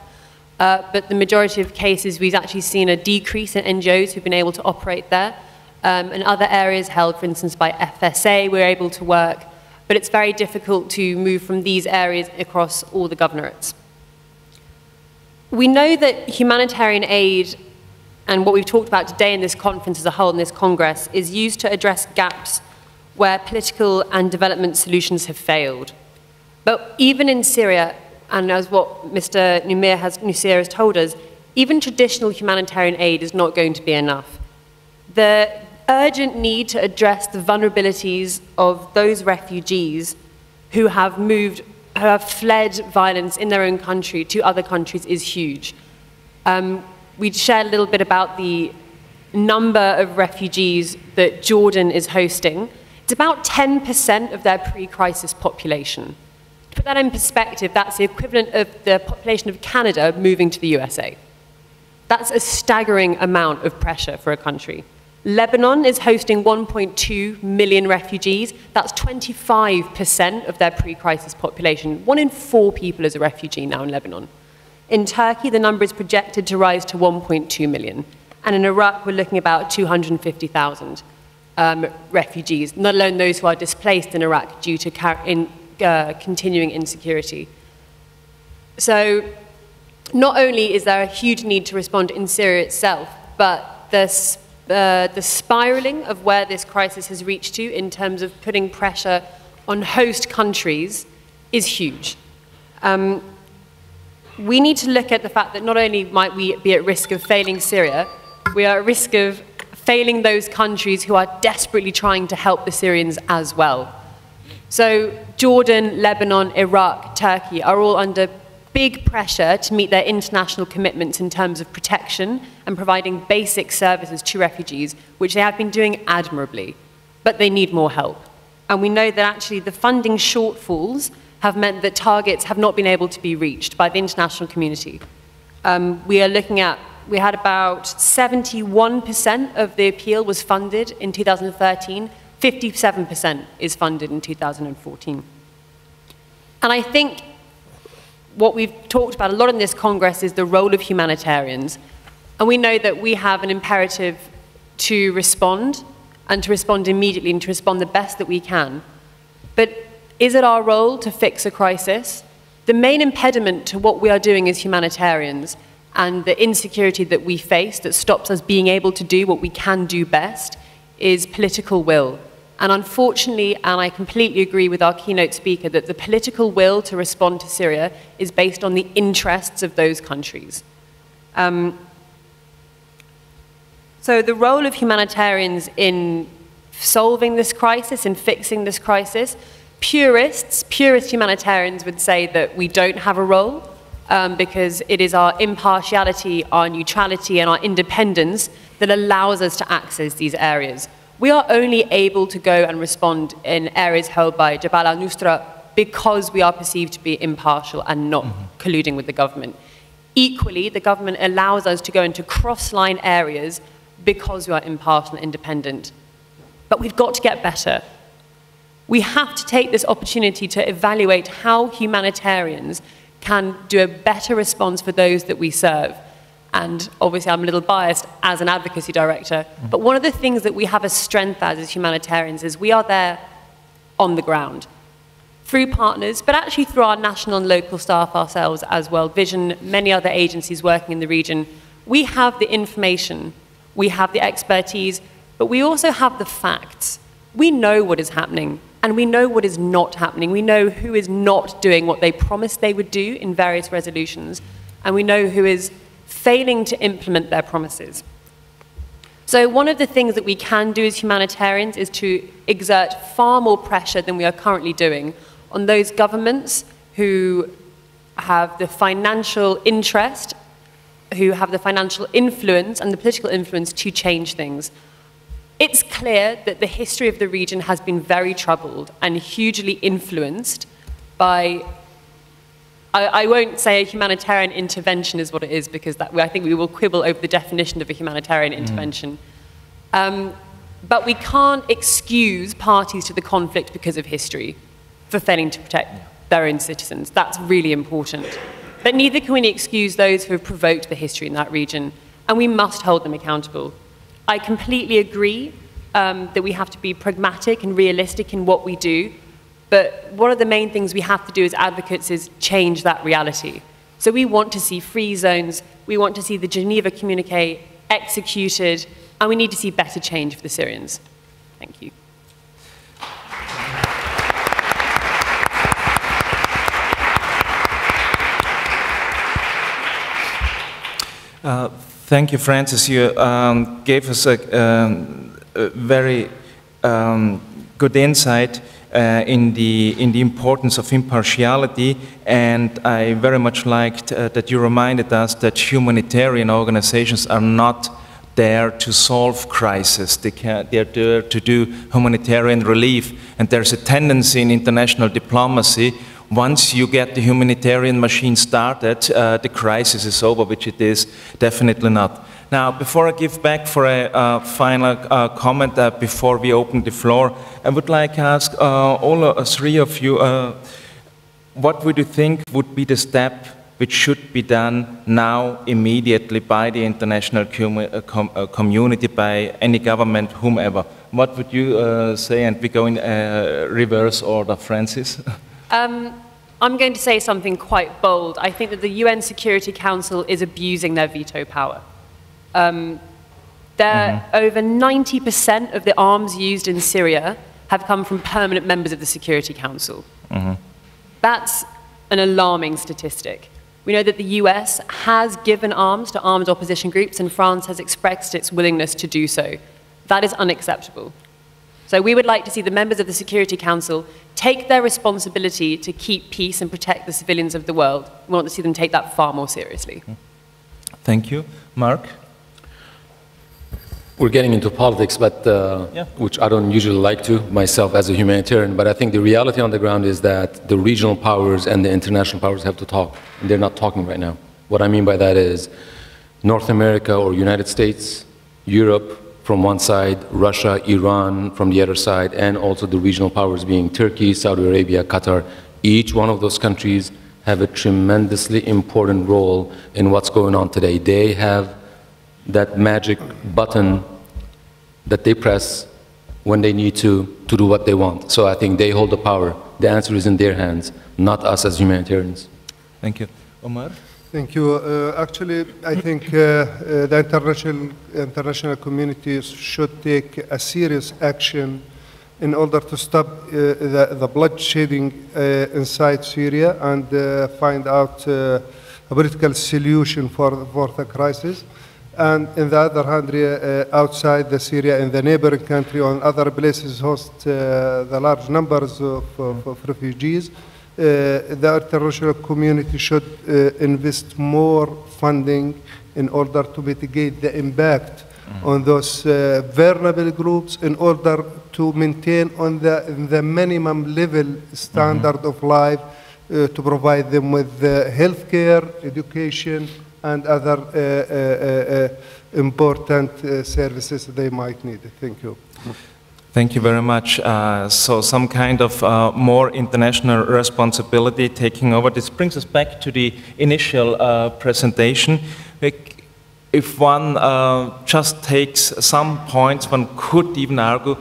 but the majority of cases we've actually seen a decrease in NGOs who've been able to operate there. In other areas held, for instance, by FSA, we're able to work, but it's very difficult to move from these areas across all the governorates. We know that humanitarian aid, and what we've talked about today in this conference as a whole, in this Congress, is used to address gaps where political and development solutions have failed. But even in Syria, and as what Mr. Nuseir has told us, even traditional humanitarian aid is not going to be enough. The urgent need to address the vulnerabilities of those refugees who have fled violence in their own country to other countries is huge. We shared a little bit about the number of refugees that Jordan is hosting. It's about 10% of their pre-crisis population. To put that in perspective, that's the equivalent of the population of Canada moving to the USA. That's a staggering amount of pressure for a country. Lebanon is hosting 1.2 million refugees. That's 25% of their pre-crisis population. 1 in 4 people is a refugee now in Lebanon. In Turkey, the number is projected to rise to 1.2 million. And in Iraq, we're looking at about 250,000 refugees, not alone those who are displaced in Iraq due to continuing insecurity. So not only is there a huge need to respond in Syria itself, but the spiraling of where this crisis has reached to in terms of putting pressure on host countries is huge. We need to look at the fact that not only might we be at risk of failing Syria, we are at risk of failing those countries who are desperately trying to help the Syrians as well. So Jordan, Lebanon, Iraq, Turkey are all under big pressure to meet their international commitments in terms of protection and providing basic services to refugees, which they have been doing admirably, but they need more help. And we know that actually the funding shortfalls have meant that targets have not been able to be reached by the international community. We had about 71% of the appeal was funded in 2013, 57% is funded in 2014. And I think what we've talked about a lot in this Congress is the role of humanitarians. And we know that we have an imperative to respond, and to respond immediately, and to respond the best that we can. But is it our role to fix a crisis? The main impediment to what we are doing as humanitarians and the insecurity that we face that stops us being able to do what we can do best is political will. And unfortunately, and I completely agree with our keynote speaker, that the political will to respond to Syria is based on the interests of those countries. So the role of humanitarians in solving this crisis, in fixing this crisis, purist humanitarians would say that we don't have a role because it is our impartiality, our neutrality, and our independence that allows us to access these areas. We are only able to go and respond in areas held by Jabal al-Nusra because we are perceived to be impartial and not colluding with the government. Equally, the government allows us to go into cross-line areas because we are impartial and independent. But we've got to get better. We have to take this opportunity to evaluate how humanitarians can do a better response for those that we serve. And obviously I'm a little biased as an advocacy director, but one of the things that we have a strength as humanitarians is we are there on the ground through partners, but actually through our national and local staff ourselves as well, Vision, many other agencies working in the region. We have the information, we have the expertise, but we also have the facts. We know what is happening, and we know what is not happening. We know who is not doing what they promised they would do in various resolutions, and we know who is failing to implement their promises. So one of the things that we can do as humanitarians is to exert far more pressure than we are currently doing on those governments who have the financial interest, who have the financial influence and the political influence to change things. It's clear that the history of the region has been very troubled and hugely influenced by I won't say a humanitarian intervention is what it is, because I think we will quibble over the definition of a humanitarian intervention. But we can't excuse parties to the conflict because of history for failing to protect their own citizens. That's really important. But neither can we excuse those who have provoked the history in that region, and we must hold them accountable. I completely agree that we have to be pragmatic and realistic in what we do, but one of the main things we have to do as advocates is change that reality. So we want to see free zones, we want to see the Geneva Communiqué executed, and we need to see better change for the Syrians. Thank you.
Thank you, Francis. You gave us a very good insight in the importance of impartiality, and I very much liked that you reminded us that humanitarian organizations are not there to solve crisis. They're there to do humanitarian relief, and there's a tendency in international diplomacy, once you get the humanitarian machine started, the crisis is over, which it is definitely not. Now, before I give back for a final comment, before we open the floor, I would like to ask all three of you, what would you think would be the step which should be done now, immediately, by the international community, by any government, whomever? What would you say? And we go in reverse order. Francis?
I'm going to say something quite bold. I think that the UN Security Council is abusing their veto power. Over 90% of the arms used in Syria have come from permanent members of the Security Council. That's an alarming statistic. We know that the US has given arms to armed opposition groups, and France has expressed its willingness to do so. That is unacceptable. So we would like to see the members of the Security Council take their responsibility to keep peace and protect the civilians of the world. We want to see them take that far more seriously.
Thank you. Mark?
We're getting into politics, but which I don't usually like to, myself as a humanitarian, but I think the reality on the ground is that the regional powers and the international powers have to talk, and they're not talking right now. What I mean by that is North America or United States, Europe, from one side, Russia, Iran from the other side, and also the regional powers being Turkey, Saudi Arabia, Qatar. Each one of those countries have a tremendously important role in what's going on today. They have that magic button that they press when they need to do what they want. So I think they hold the power. The answer is in their hands, not us as humanitarians.
Thank you. Omar?
Thank you. Actually, I think the international community should take a serious action in order to stop the bloodshedding inside Syria and find out a political solution for the crisis. And on the other hand, outside the Syria, in the neighboring country, on other places host the large numbers of refugees. The international community should invest more funding in order to mitigate the impact on those vulnerable groups, in order to maintain on the minimum level standard of life, to provide them with health care, education, and other important services they might need. Thank you.
Thank you very much. So some kind of more international responsibility taking over. This brings us back to the initial presentation. If one just takes some points, one could even argue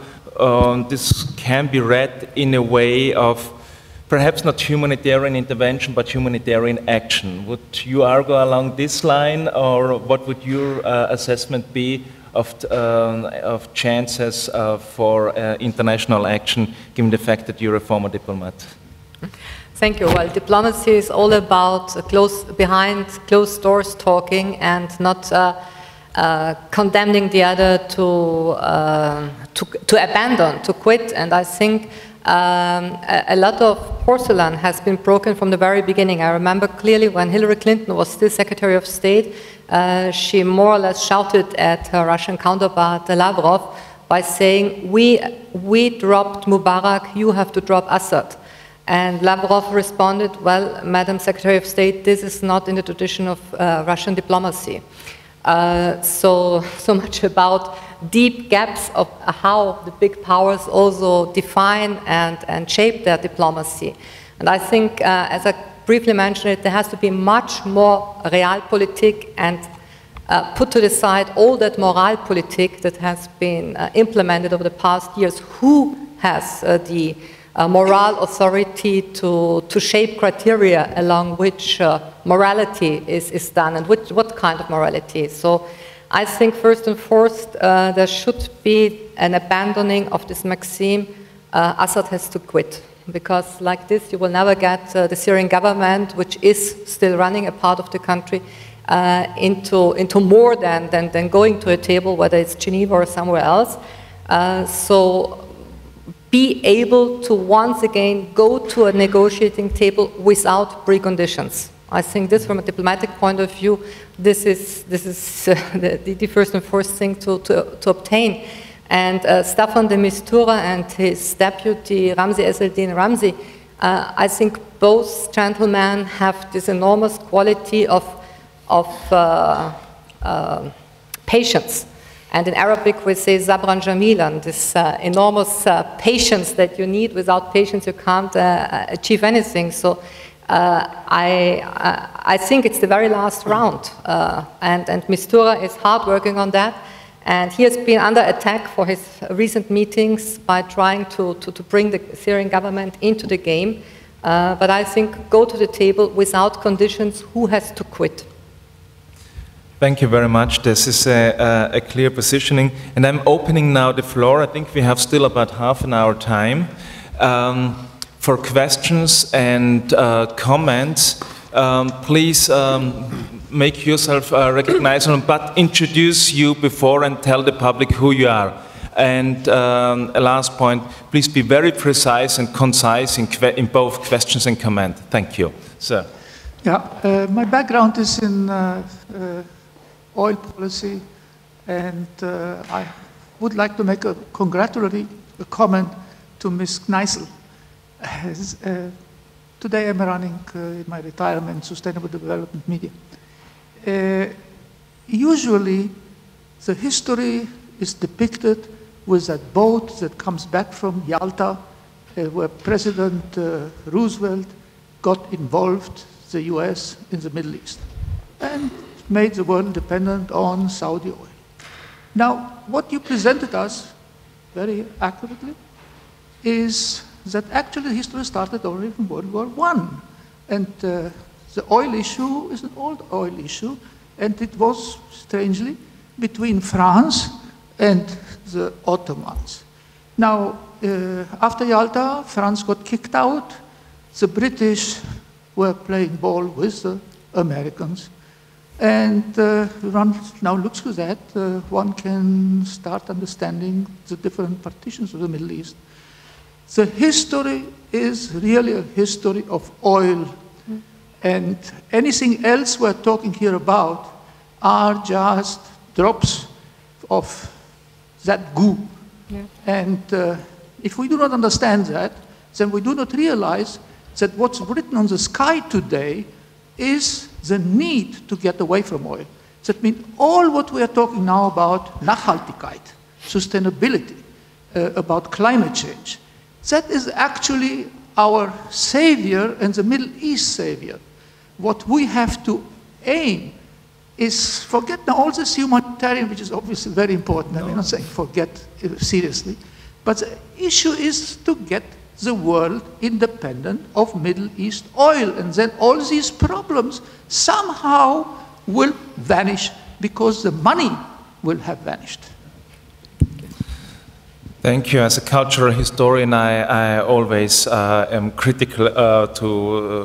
this can be read in a way of perhaps not humanitarian intervention, but humanitarian action. Would you argue along this line, or what would your assessment be of chances for international action, given the fact that you're a former diplomat?
Thank you. Well, diplomacy is all about behind closed doors talking and not condemning the other to abandon, to quit. And I think a lot of porcelain has been broken from the very beginning. I remember clearly when Hillary Clinton was still Secretary of State, she more or less shouted at her Russian counterpart, Lavrov, by saying, we dropped Mubarak, you have to drop Assad. And Lavrov responded, well, Madam Secretary of State, this is not in the tradition of Russian diplomacy. So much about deep gaps of how the big powers also define and shape their diplomacy. And I think as a briefly mentioned it, there has to be much more realpolitik and put to the side all that moralpolitik that has been implemented over the past years. Who has the moral authority to shape criteria along which morality is done, and what kind of morality? So I think first and foremost there should be an abandoning of this maxim, Assad has to quit. Because like this you will never get the Syrian government, which is still running a part of the country, into more than going to a table, whether it's Geneva or somewhere else. So be able to once again go to a negotiating table without preconditions. I think this, from a diplomatic point of view, this is the first and foremost thing to obtain. And Staffan de Mistura and his deputy Ramzi Eseldin Ramzi, I think both gentlemen have this enormous quality of patience. And in Arabic we say Zabran Jamilan, this enormous patience that you need. Without patience you can't achieve anything. So I think it's the very last round. And Mistura is hard working on that. And he has been under attack for his recent meetings by trying to bring the Syrian government into the game. But I think go to the table without conditions. Who has to quit?
Thank you very much. This is a clear positioning. And I'm opening now the floor. I think we have still about half an hour time for questions and comments. Please make yourself recognizable, but introduce you before and tell the public who you are. And a last point, please be very precise and concise in both questions and comment. Thank you. Sir.
Yeah, my background is in oil policy, and I would like to make a congratulatory comment to Ms. Kneissl. Today I'm running in my retirement Sustainable Development Media. Usually the history is depicted with that boat that comes back from Yalta, where President Roosevelt got involved, the US, in the Middle East, and made the world dependent on Saudi oil. Now, what you presented us very accurately is that actually history started already from World War I. And the oil issue is an old oil issue, and it was, strangely, between France and the Ottomans. Now, after Yalta, France got kicked out. The British were playing ball with the Americans. And one now looks to that, one can start understanding the different partitions of the Middle East. The history is really a history of oil. And anything else we're talking here about are just drops of that goo. Yeah. And if we do not understand that, then we do not realize that what's written on the sky today is the need to get away from oil. That means all what we are talking now about Nachhaltigkeit, sustainability, about climate change, that is actually our savior and the Middle East savior. What we have to aim is forget now all this humanitarian, which is obviously very important. I'm not saying forget seriously, but the issue is to get the world independent of Middle East oil, and then all these problems somehow will vanish because the money will have vanished.
Thank you. As a cultural historian, I always am critical to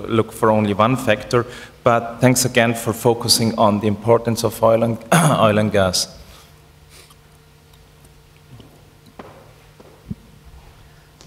look for only one factor, but thanks again for focusing on the importance of oil and gas.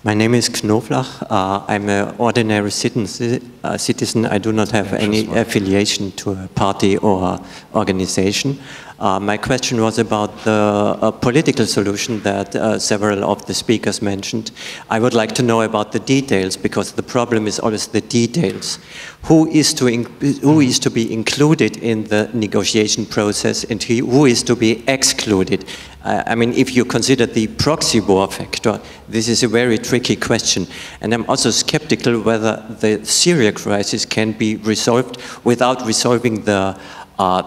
My name is Knoflach. I'm an ordinary citizen. I do not have any affiliation to a party or organization. My question was about the political solution that several of the speakers mentioned. I would like to know about the details, because the problem is always the details. Who is to be included in the negotiation process, and who is to be excluded? I mean, if you consider the proxy war factor, this is a very tricky question. And I'm also skeptical whether the Syria crisis can be resolved without resolving the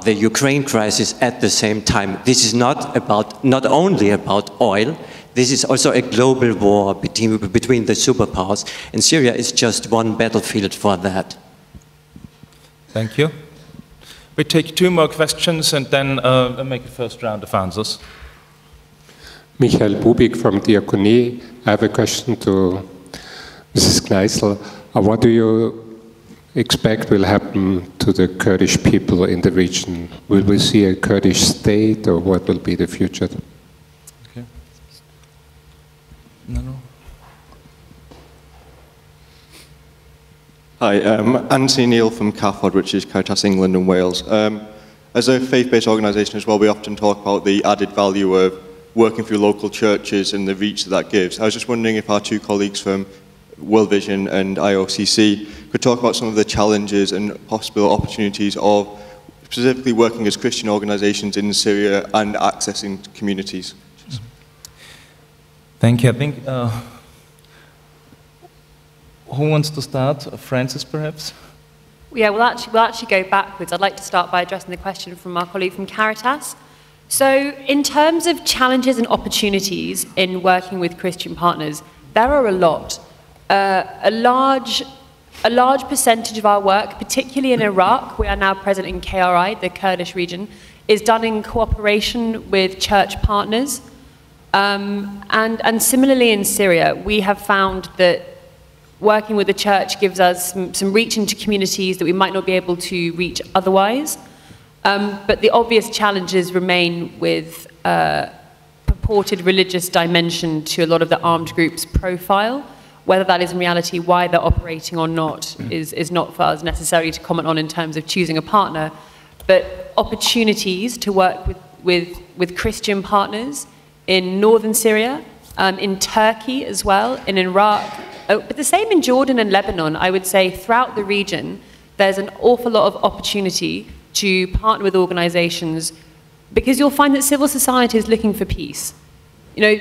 Ukraine crisis at the same time. This is not only about oil. This is also a global war between the superpowers, and Syria is just one battlefield for that.
Thank you. We take 2 more questions and then make a first round of answers.
Michael Bubik from Diakonie. I have a question to Mrs. Kneissl. What do you expect will happen to the Kurdish people in the region? Will we see a Kurdish state, or what will be the future?
Okay. No.
Hi, I'm Anthony Neal from CAFOD, which is Caritas England and Wales. As a faith-based organisation as well, we often talk about the added value of working through local churches and the reach that gives. I was just wondering if our 2 colleagues from World Vision and IOCC could talk about some of the challenges and possible opportunities of specifically working as Christian organisations in Syria and accessing communities.
Thank you. I think, who wants to start? Francis, perhaps?
Yeah, we'll actually go backwards. I'd like to start by addressing the question from our colleague from Caritas. So in terms of challenges and opportunities in working with Christian partners, there are a lot. A large percentage of our work, particularly in Iraq, we are now present in KRI, the Kurdish region, is done in cooperation with church partners. And similarly in Syria, we have found that working with the church gives us some reach into communities that we might not be able to reach otherwise. But the obvious challenges remain with purported religious dimension to a lot of the armed groups' profile. Whether that is in reality why they're operating or not is not for us necessarily to comment on in terms of choosing a partner. But opportunities to work with Christian partners in northern Syria, in Turkey as well, in Iraq, but the same in Jordan and Lebanon. I would say throughout the region, there's an awful lot of opportunity to partner with organizations, because you'll find that civil society is looking for peace. You know,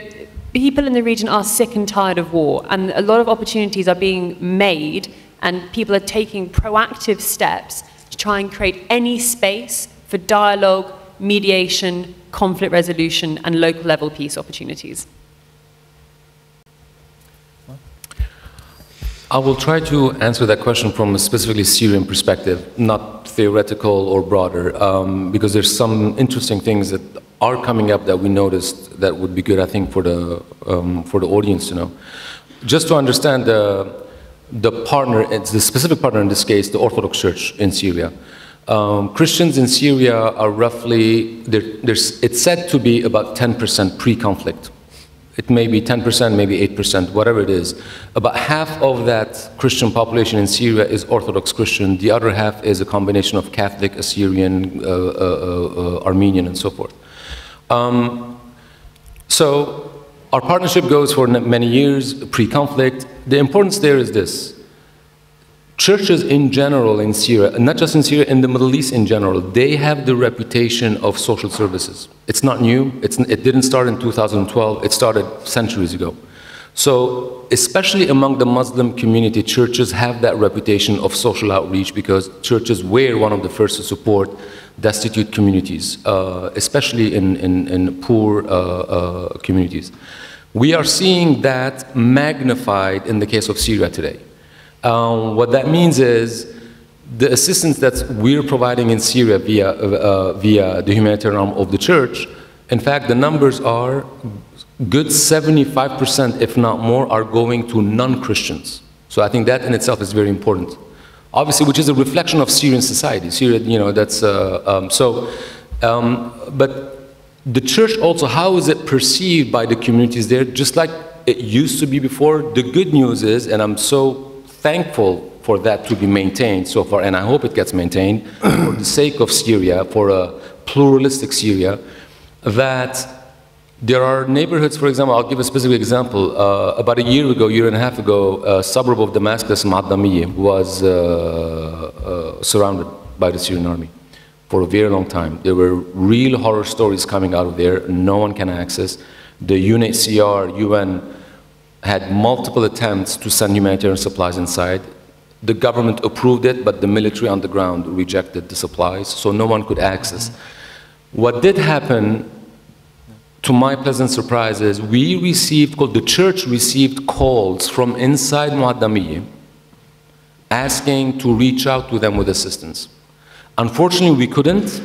people in the region are sick and tired of war, and a lot of opportunities are being made, and people are taking proactive steps to try and create any space for dialogue, mediation, conflict resolution, and local level peace opportunities.
I will try to answer that question from a specifically Syrian perspective, not theoretical or broader, because there's some interesting things that are coming up that we noticed that would be good, I think, for the audience to know. Just to understand the partner, it's the specific partner in this case, the Orthodox Church in Syria. Christians in Syria are roughly, it's said to be about 10% pre-conflict. It may be 10%, maybe 8%, whatever it is. About half of that Christian population in Syria is Orthodox Christian. The other half is a combination of Catholic, Assyrian, Armenian, and so forth. So our partnership goes for many years, pre-conflict. The importance there is this. Churches in general in Syria, not just in Syria, in the Middle East in general, they have the reputation of social services. It's not new. It didn't start in 2012. It started centuries ago. So especially among the Muslim community, churches have that reputation of social outreach, because churches were one of the first to support destitute communities, especially in poor communities. We are seeing that magnified in the case of Syria today. What that means is the assistance that we're providing in Syria via the humanitarian arm of the church, in fact, the numbers are good 75%, if not more, are going to non-Christians. So I think that in itself is very important. Obviously, which is a reflection of Syrian society. Syria, you know, that's, but the church also, how is it perceived by the communities there? Just like it used to be before, the good news is, and I'm so thankful for that to be maintained so far, and I hope it gets maintained for the sake of Syria, for a pluralistic Syria, that there are neighborhoods, for example, I'll give a specific example. About a year and a half ago, a suburb of Damascus, Ma'adamiye, was surrounded by the Syrian army for a very long time. There were real horror stories coming out of there. No one can access. The UNHCR, UN, had multiple attempts to send humanitarian supplies inside. The government approved it, but the military on the ground rejected the supplies, so no one could access. What did happen, to my pleasant surprise, is the church received calls from inside Muaddamiye asking to reach out to them with assistance. Unfortunately, we couldn't,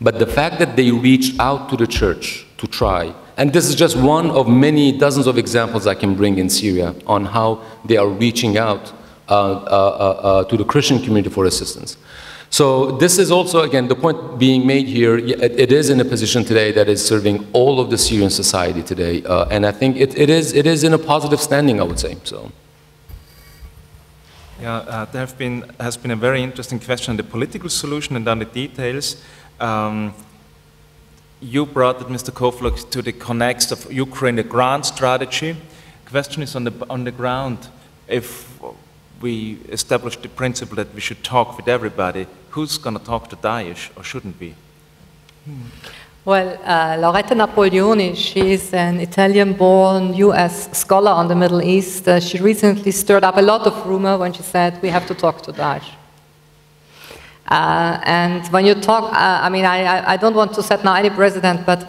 but the fact that they reached out to the church to try, and this is just one of many dozens of examples I can bring in Syria on how they are reaching out to the Christian community for assistance. So this is also, again, the point being made here, it is in a position today that is serving all of the Syrian society today, and I think it is in a positive standing, I would say. So.
Yeah, there has been a very interesting question on the political solution and on the details. You brought it, Mr. Kofluk, to the context of Ukraine, the grand strategy. The question is on the ground, if we establish the principle that we should talk with everybody, who's going to talk to Daesh, or shouldn't we?
Well, Loretta Napoleoni, she is an Italian-born US scholar on the Middle East. She recently stirred up a lot of rumor when she said, we have to talk to Daesh. And when you talk, I mean, I don't want to set now any precedent, but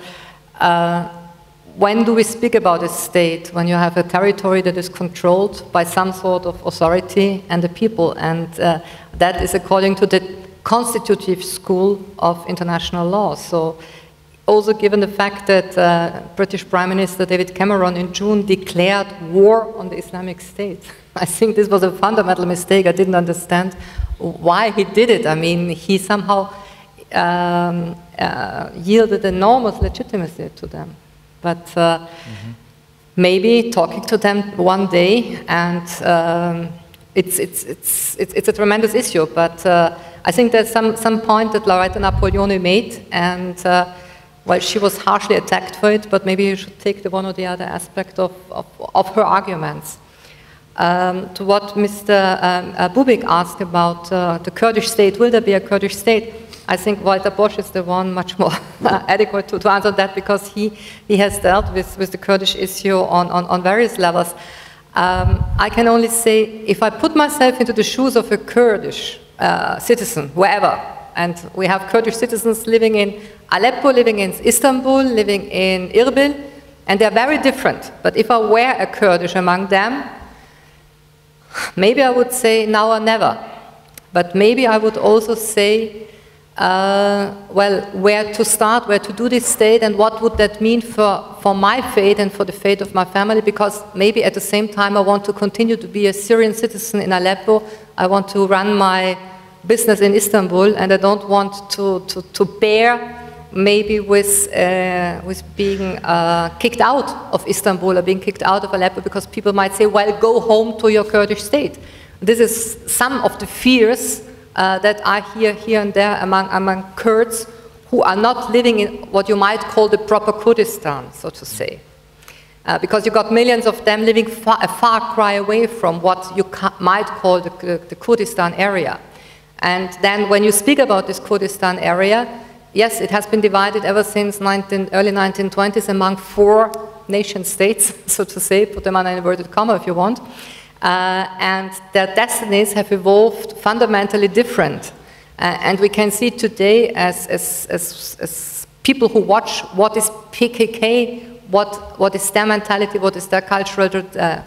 when do we speak about a state? When you have a territory that is controlled by some sort of authority and the people, and that is according to the constitutive school of international law. So also given the fact that British Prime Minister David Cameron in June declared war on the Islamic State, I think this was a fundamental mistake. I didn't understand why he did it. I mean, he somehow yielded enormous legitimacy to them. But maybe talking to them one day, and it's a tremendous issue. But I think there's some point that Loretta Napoleoni made, and well, she was harshly attacked for it. But maybe you should take the one or the other aspect of her arguments. To what Mr. Bubik asked about the Kurdish state, will there be a Kurdish state? I think Walter Posch is the one much more adequate to answer that, because he has dealt with the Kurdish issue on various levels. I can only say, if I put myself into the shoes of a Kurdish citizen, wherever, and we have Kurdish citizens living in Aleppo, living in Istanbul, living in Irbil, and they're very different. But if I were a Kurdish among them, maybe I would say now or never. But maybe I would also say, well, where to start, where to do this state, and what would that mean for my fate and for the fate of my family, because maybe at the same time I want to continue to be a Syrian citizen in Aleppo, I want to run my business in Istanbul, and I don't want to bear maybe with being kicked out of Istanbul or being kicked out of Aleppo, because people might say, well, go home to your Kurdish state. This is some of the fears that I hear here and there among Kurds who are not living in what you might call the proper Kurdistan, so to say. Because you've got millions of them living a far cry away from what you might call the Kurdistan area. And then when you speak about this Kurdistan area, yes, it has been divided ever since early 1920s among 4 nation states, so to say, put them on an inverted comma if you want. And their destinies have evolved fundamentally different. And we can see today as people who watch what is PKK, what is their mentality, what is their cultural,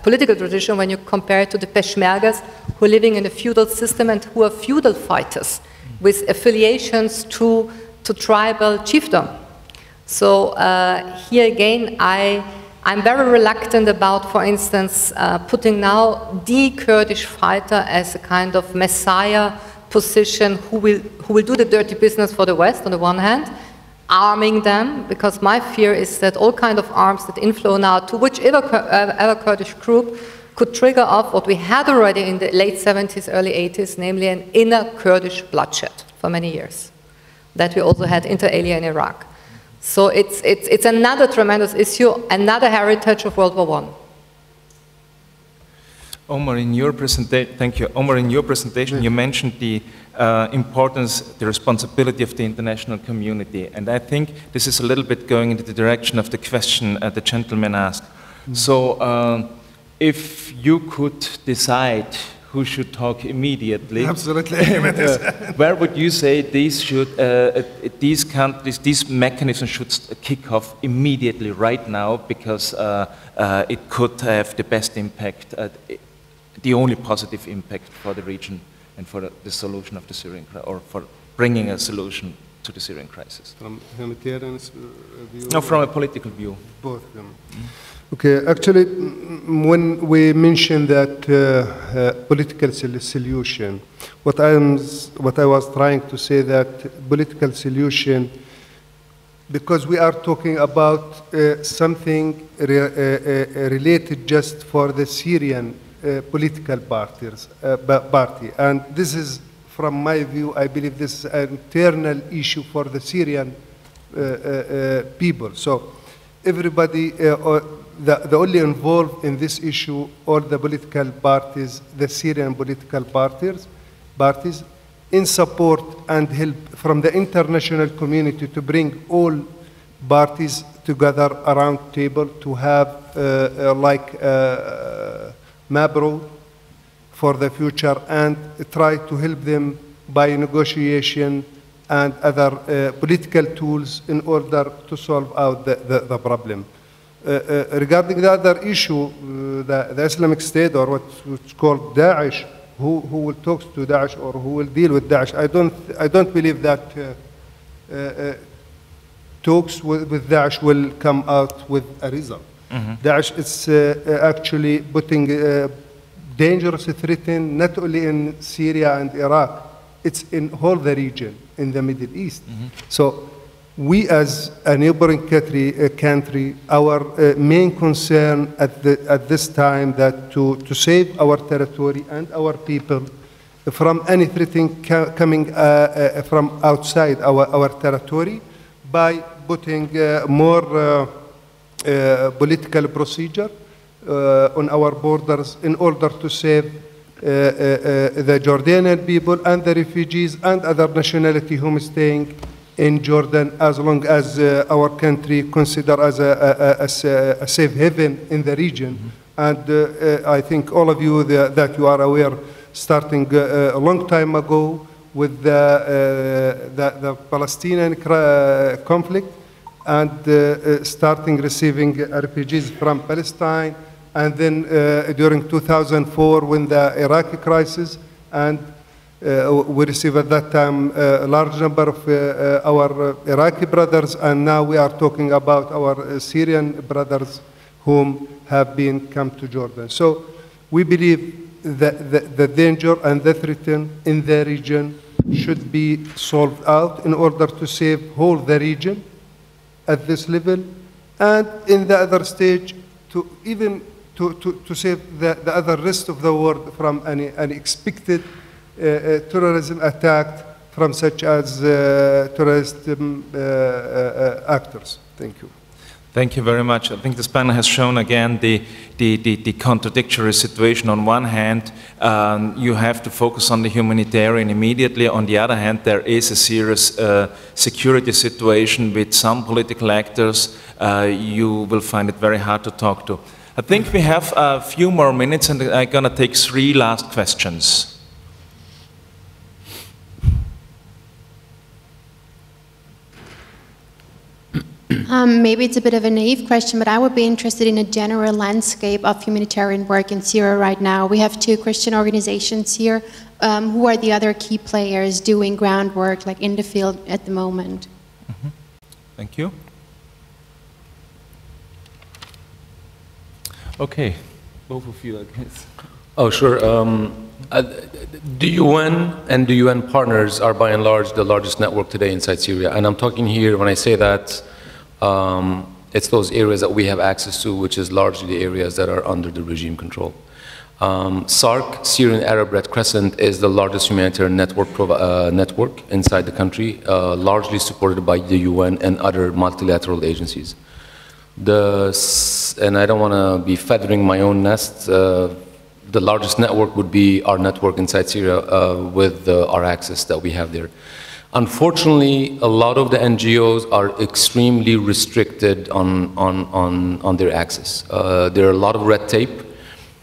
political tradition, when you compare it to the Peshmergas, who are living in a feudal system and who are feudal fighters with affiliations to tribal chiefdom. So here again, I'm very reluctant about, for instance, putting now the Kurdish fighter as a kind of messiah position who will do the dirty business for the West on the one hand, arming them, because my fear is that all kind of arms that inflow now to whichever Kurdish group could trigger off what we had already in the late 70s, early 80s, namely an inner Kurdish bloodshed for many years. that we also had inter alia in Iraq. So it's another tremendous issue, another heritage of World War I.
Omar, in your presentation, thank you. Omar, in your presentation, you mentioned the importance, the responsibility of the international community, and I think this is a little bit going into the direction of the question the gentleman asked. So, if you could decide who should talk immediately,
absolutely,
where would you say these should, these countries, these mechanisms should kick off immediately, right now, because it could have the best impact, the only positive impact for the region and for the solution of the Syrian crisis, or for bringing a solution to the Syrian crisis?
From humanitarian view?
No, from a political view.
Both of them. Okay, actually, when we mention that political solution, what I was trying to say that political solution, because we are talking about something related just for the Syrian political party, and this is, from my view, I believe this is an internal issue for the Syrian people. So everybody, the only involved in this issue, all the political parties, the Syrian political parties, in support and help from the international community to bring all parties together around table to have map road for the future and try to help them by negotiation and other political tools in order to solve out the problem. Regarding the other issue, the Islamic State, or what's called Daesh, who will talk to Daesh or who will deal with Daesh, I don't believe that talks with Daesh will come out with a result. Daesh is actually putting dangerous threat in, not only in Syria and Iraq, it's in whole the region, in the Middle East. So we as a neighboring country, our main concern at this time that to save our territory and our people from any threat coming from outside our territory by putting more political procedure on our borders in order to save the Jordanian people and the refugees and other nationality whom is staying in Jordan, as long as our country considered as a safe haven in the region. And I think all of you that you are aware, starting a long time ago with the Palestinian conflict, and starting receiving refugees from Palestine, and then during 2004 when the Iraqi crisis, and we received at that time a large number of our Iraqi brothers, and now we are talking about our Syrian brothers whom have been come to Jordan. So we believe that the danger and the threat in the region should be solved out in order to save whole the region at this level, and in the other stage to even to save the other rest of the world from any unexpected terrorism attack from such as terrorist actors. Thank you.
Thank you very much. I think this panel has shown again the contradictory situation. On one hand, you have to focus on the humanitarian immediately. On the other hand, there is a serious security situation with some political actors. You will find it very hard to talk to. I think we have a few more minutes, and I'm going to take 3 last questions.
Maybe it's a bit of a naive question, but I would be interested in a general landscape of humanitarian work in Syria right now. We have 2 Christian organizations here. Who are the other key players doing groundwork, like in the field at the moment?
Thank you. Okay, both of you, I guess.
Oh, sure. The UN and the UN partners are by and large the largest network today inside Syria. And I'm talking here, when I say that, it's those areas that we have access to, which is largely the areas that are under the regime control. SARC, Syrian Arab Red Crescent, is the largest humanitarian network inside the country, largely supported by the UN and other multilateral agencies. And I don't want to be feathering my own nest. The largest network would be our network inside Syria with our access that we have there. Unfortunately, a lot of the NGOs are extremely restricted on their access. There are a lot of red tape.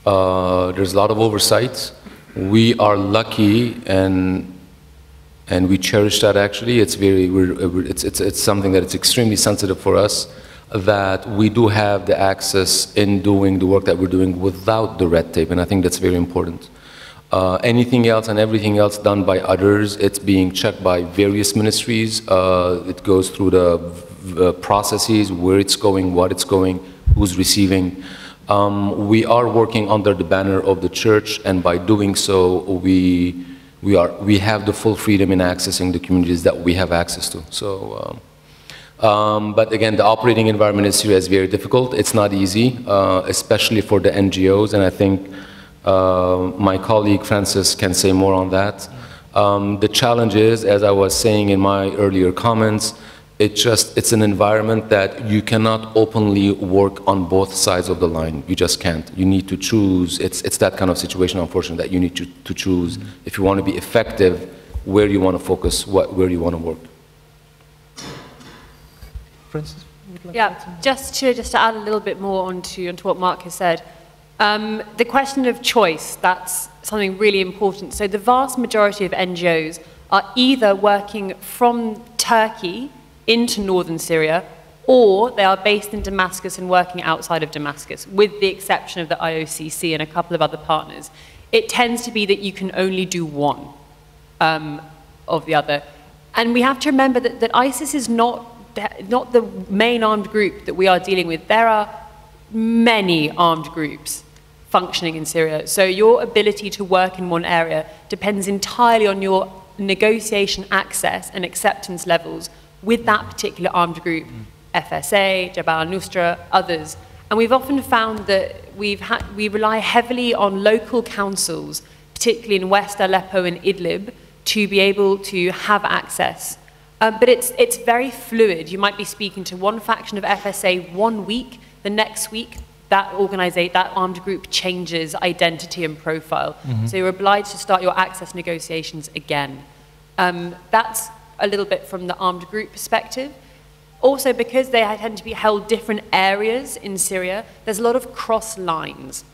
There's a lot of oversight. We are lucky and we cherish that actually. It's something that it's extremely sensitive for us, that we do have the access in doing the work that we're doing without the red tape, and I think that's very important. Anything else and everything else done by others, it's being checked by various ministries. It goes through the processes, where it's going, what it's going, who's receiving. We are working under the banner of the church, and by doing so, we have the full freedom in accessing the communities that we have access to. So, but again, the operating environment in Syria is very difficult. It's not easy, especially for the NGOs, and I think my colleague Francis can say more on that. The challenge is, as I was saying in my earlier comments, it's an environment that you cannot openly work on both sides of the line. You just can't. You need to choose. It's that kind of situation, unfortunately, that you need to choose if you want to be effective, where you want to focus, where you want to work.
Francis?
Yeah, just to add a little bit more onto what Mark has said. The question of choice, that's something really important. So the vast majority of NGOs are either working from Turkey into northern Syria, or they are based in Damascus and working outside of Damascus, with the exception of the IOCC and a couple of other partners. It tends to be that you can only do one of the other. And we have to remember that ISIS is not the main armed group that we are dealing with. There are many armed groups functioning in Syria. So your ability to work in one area depends entirely on your negotiation access and acceptance levels with that particular armed group, FSA, Jabal al-Nusra, others. And we've often found that we rely heavily on local councils, particularly in West Aleppo and Idlib, to be able to have access. But it's very fluid. You might be speaking to one faction of FSA one week, the next week that armed group changes identity and profile. So you're obliged to start your access negotiations again. That's a little bit from the armed group perspective. Also, because they tend to be held different areas in Syria, there's a lot of cross lines.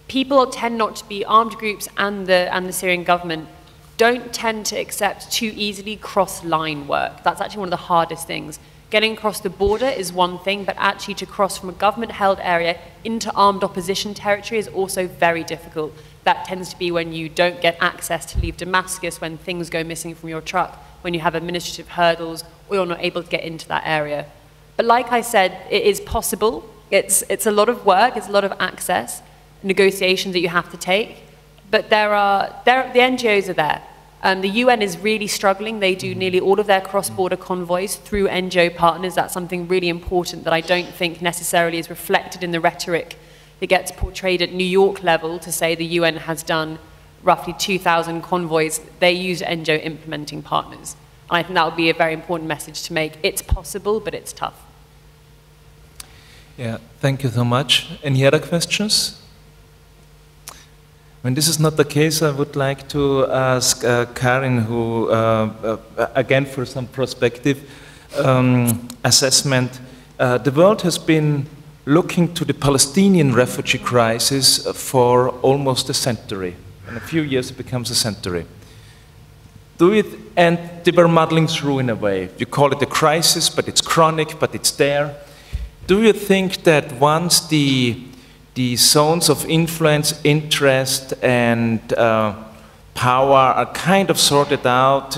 People tend not to be, armed groups and the Syrian government don't tend to accept too easily cross-line work. That's actually one of the hardest things. Getting across the border is one thing, but actually to cross from a government-held area into armed opposition territory is also very difficult. That tends to be when you don't get access to leave Damascus, when things go missing from your truck, when you have administrative hurdles, or you're not able to get into that area. But like I said, it is possible. It's a lot of work, it's a lot of access, negotiations that you have to take, but the NGOs are there. The UN is really struggling. They do nearly all of their cross-border convoys through NGO partners. That's something really important that I don't think necessarily is reflected in the rhetoric that gets portrayed at New York level to say the UN has done roughly 2,000 convoys. They use NGO implementing partners. And I think that would be a very important message to make. It's possible, but it's tough.
Yeah, thank you so much. Any other questions? When this is not the case, I would like to ask Karin, who, again, for some prospective assessment, the world has been looking to the Palestinian refugee crisis for almost a century. In a few years, it becomes a century. And they were muddling through in a way. You call it a crisis, but it's chronic, but it's there. Do you think that once the zones of influence, interest, and power are kind of sorted out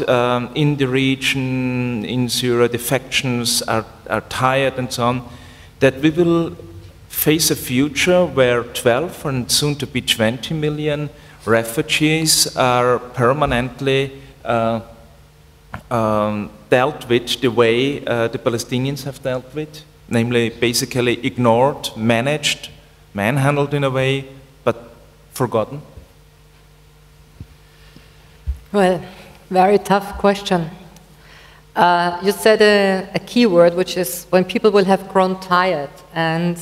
in the region, in Syria, the factions are tired and so on, that we will face a future where 12 and soon to be 20 million refugees are permanently dealt with the way the Palestinians have dealt with, namely basically ignored, managed, manhandled in a way, but forgotten?
Well, very tough question. You said a key word, which is when people will have grown tired. And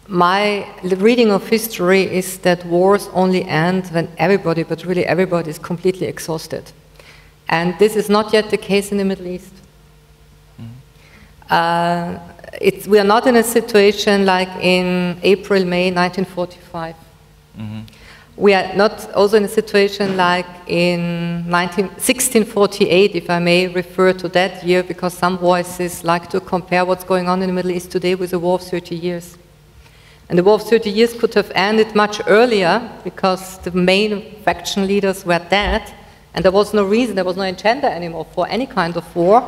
my reading of history is that wars only end when everybody, but really everybody, is completely exhausted. And this is not yet the case in the Middle East. We are not in a situation like in April, May 1945. We are not also in a situation like in 1648, if I may refer to that year, because some voices like to compare what's going on in the Middle East today with the War of 30 Years. And the War of 30 Years could have ended much earlier because the main faction leaders were dead, and there was no reason, there was no agenda anymore for any kind of war,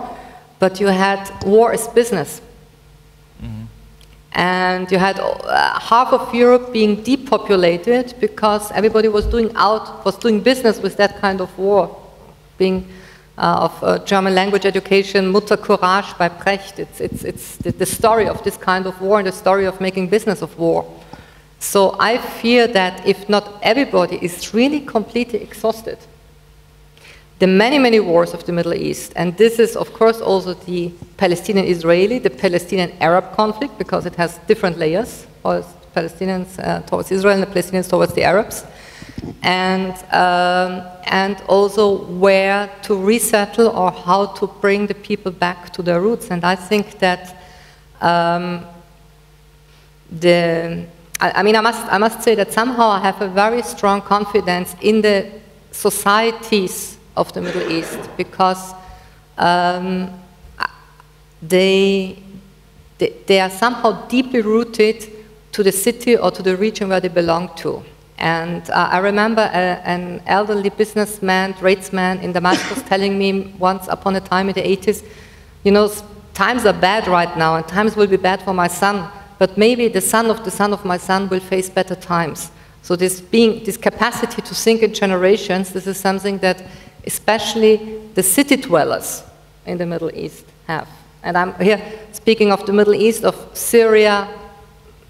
but you had war as business. And you had half of Europe being depopulated because everybody was doing business with that kind of war, being of German language education, Mutter Courage by Brecht. It's the story of this kind of war and the story of making business of war. So I fear that if not everybody is really completely exhausted, the many, many wars of the Middle East, and this is, of course, also the Palestinian-Israeli, the Palestinian-Arab conflict, because it has different layers, Palestinians towards Israel and the Palestinians towards the Arabs, and also where to resettle or how to bring the people back to their roots. And I think that I must say that somehow I have a very strong confidence in the societies of the Middle East, because they are somehow deeply rooted to the city or to the region where they belong to. And I remember an elderly businessman, tradesman in Damascus telling me once upon a time in the 80s, you know, times are bad right now and times will be bad for my son, but maybe the son of my son will face better times. So this capacity to think in generations, this is something that especially the city dwellers in the Middle East have. And I'm here speaking of the Middle East, of Syria,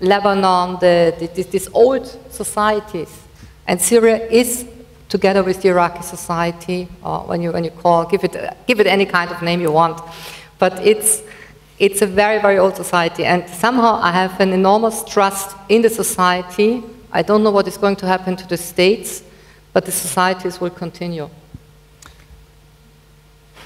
Lebanon, these old societies. And Syria is, together with the Iraqi society, or when you call, give it any kind of name you want. But it's a very, very old society. And somehow I have an enormous trust in the society. I don't know what is going to happen to the states, but the societies will continue.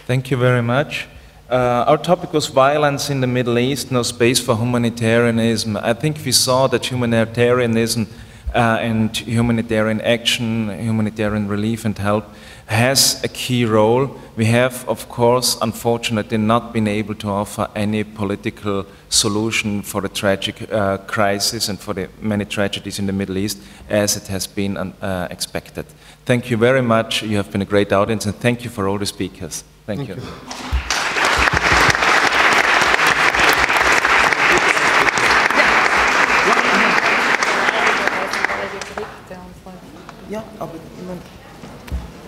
Thank you very much. Our topic was violence in the Middle East, no space for humanitarianism. I think we saw that humanitarianism and humanitarian action, humanitarian relief and help has a key role. We have, of course, unfortunately not been able to offer any political solution for the tragic crisis and for the many tragedies in the Middle East as it has been expected. Thank you very much. You have been a great audience, and thank you for all the speakers. Thank you.
Ja, aber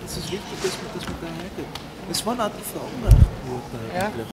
es ist wichtig, dass man da hätte. Es war nicht verunrecht worden.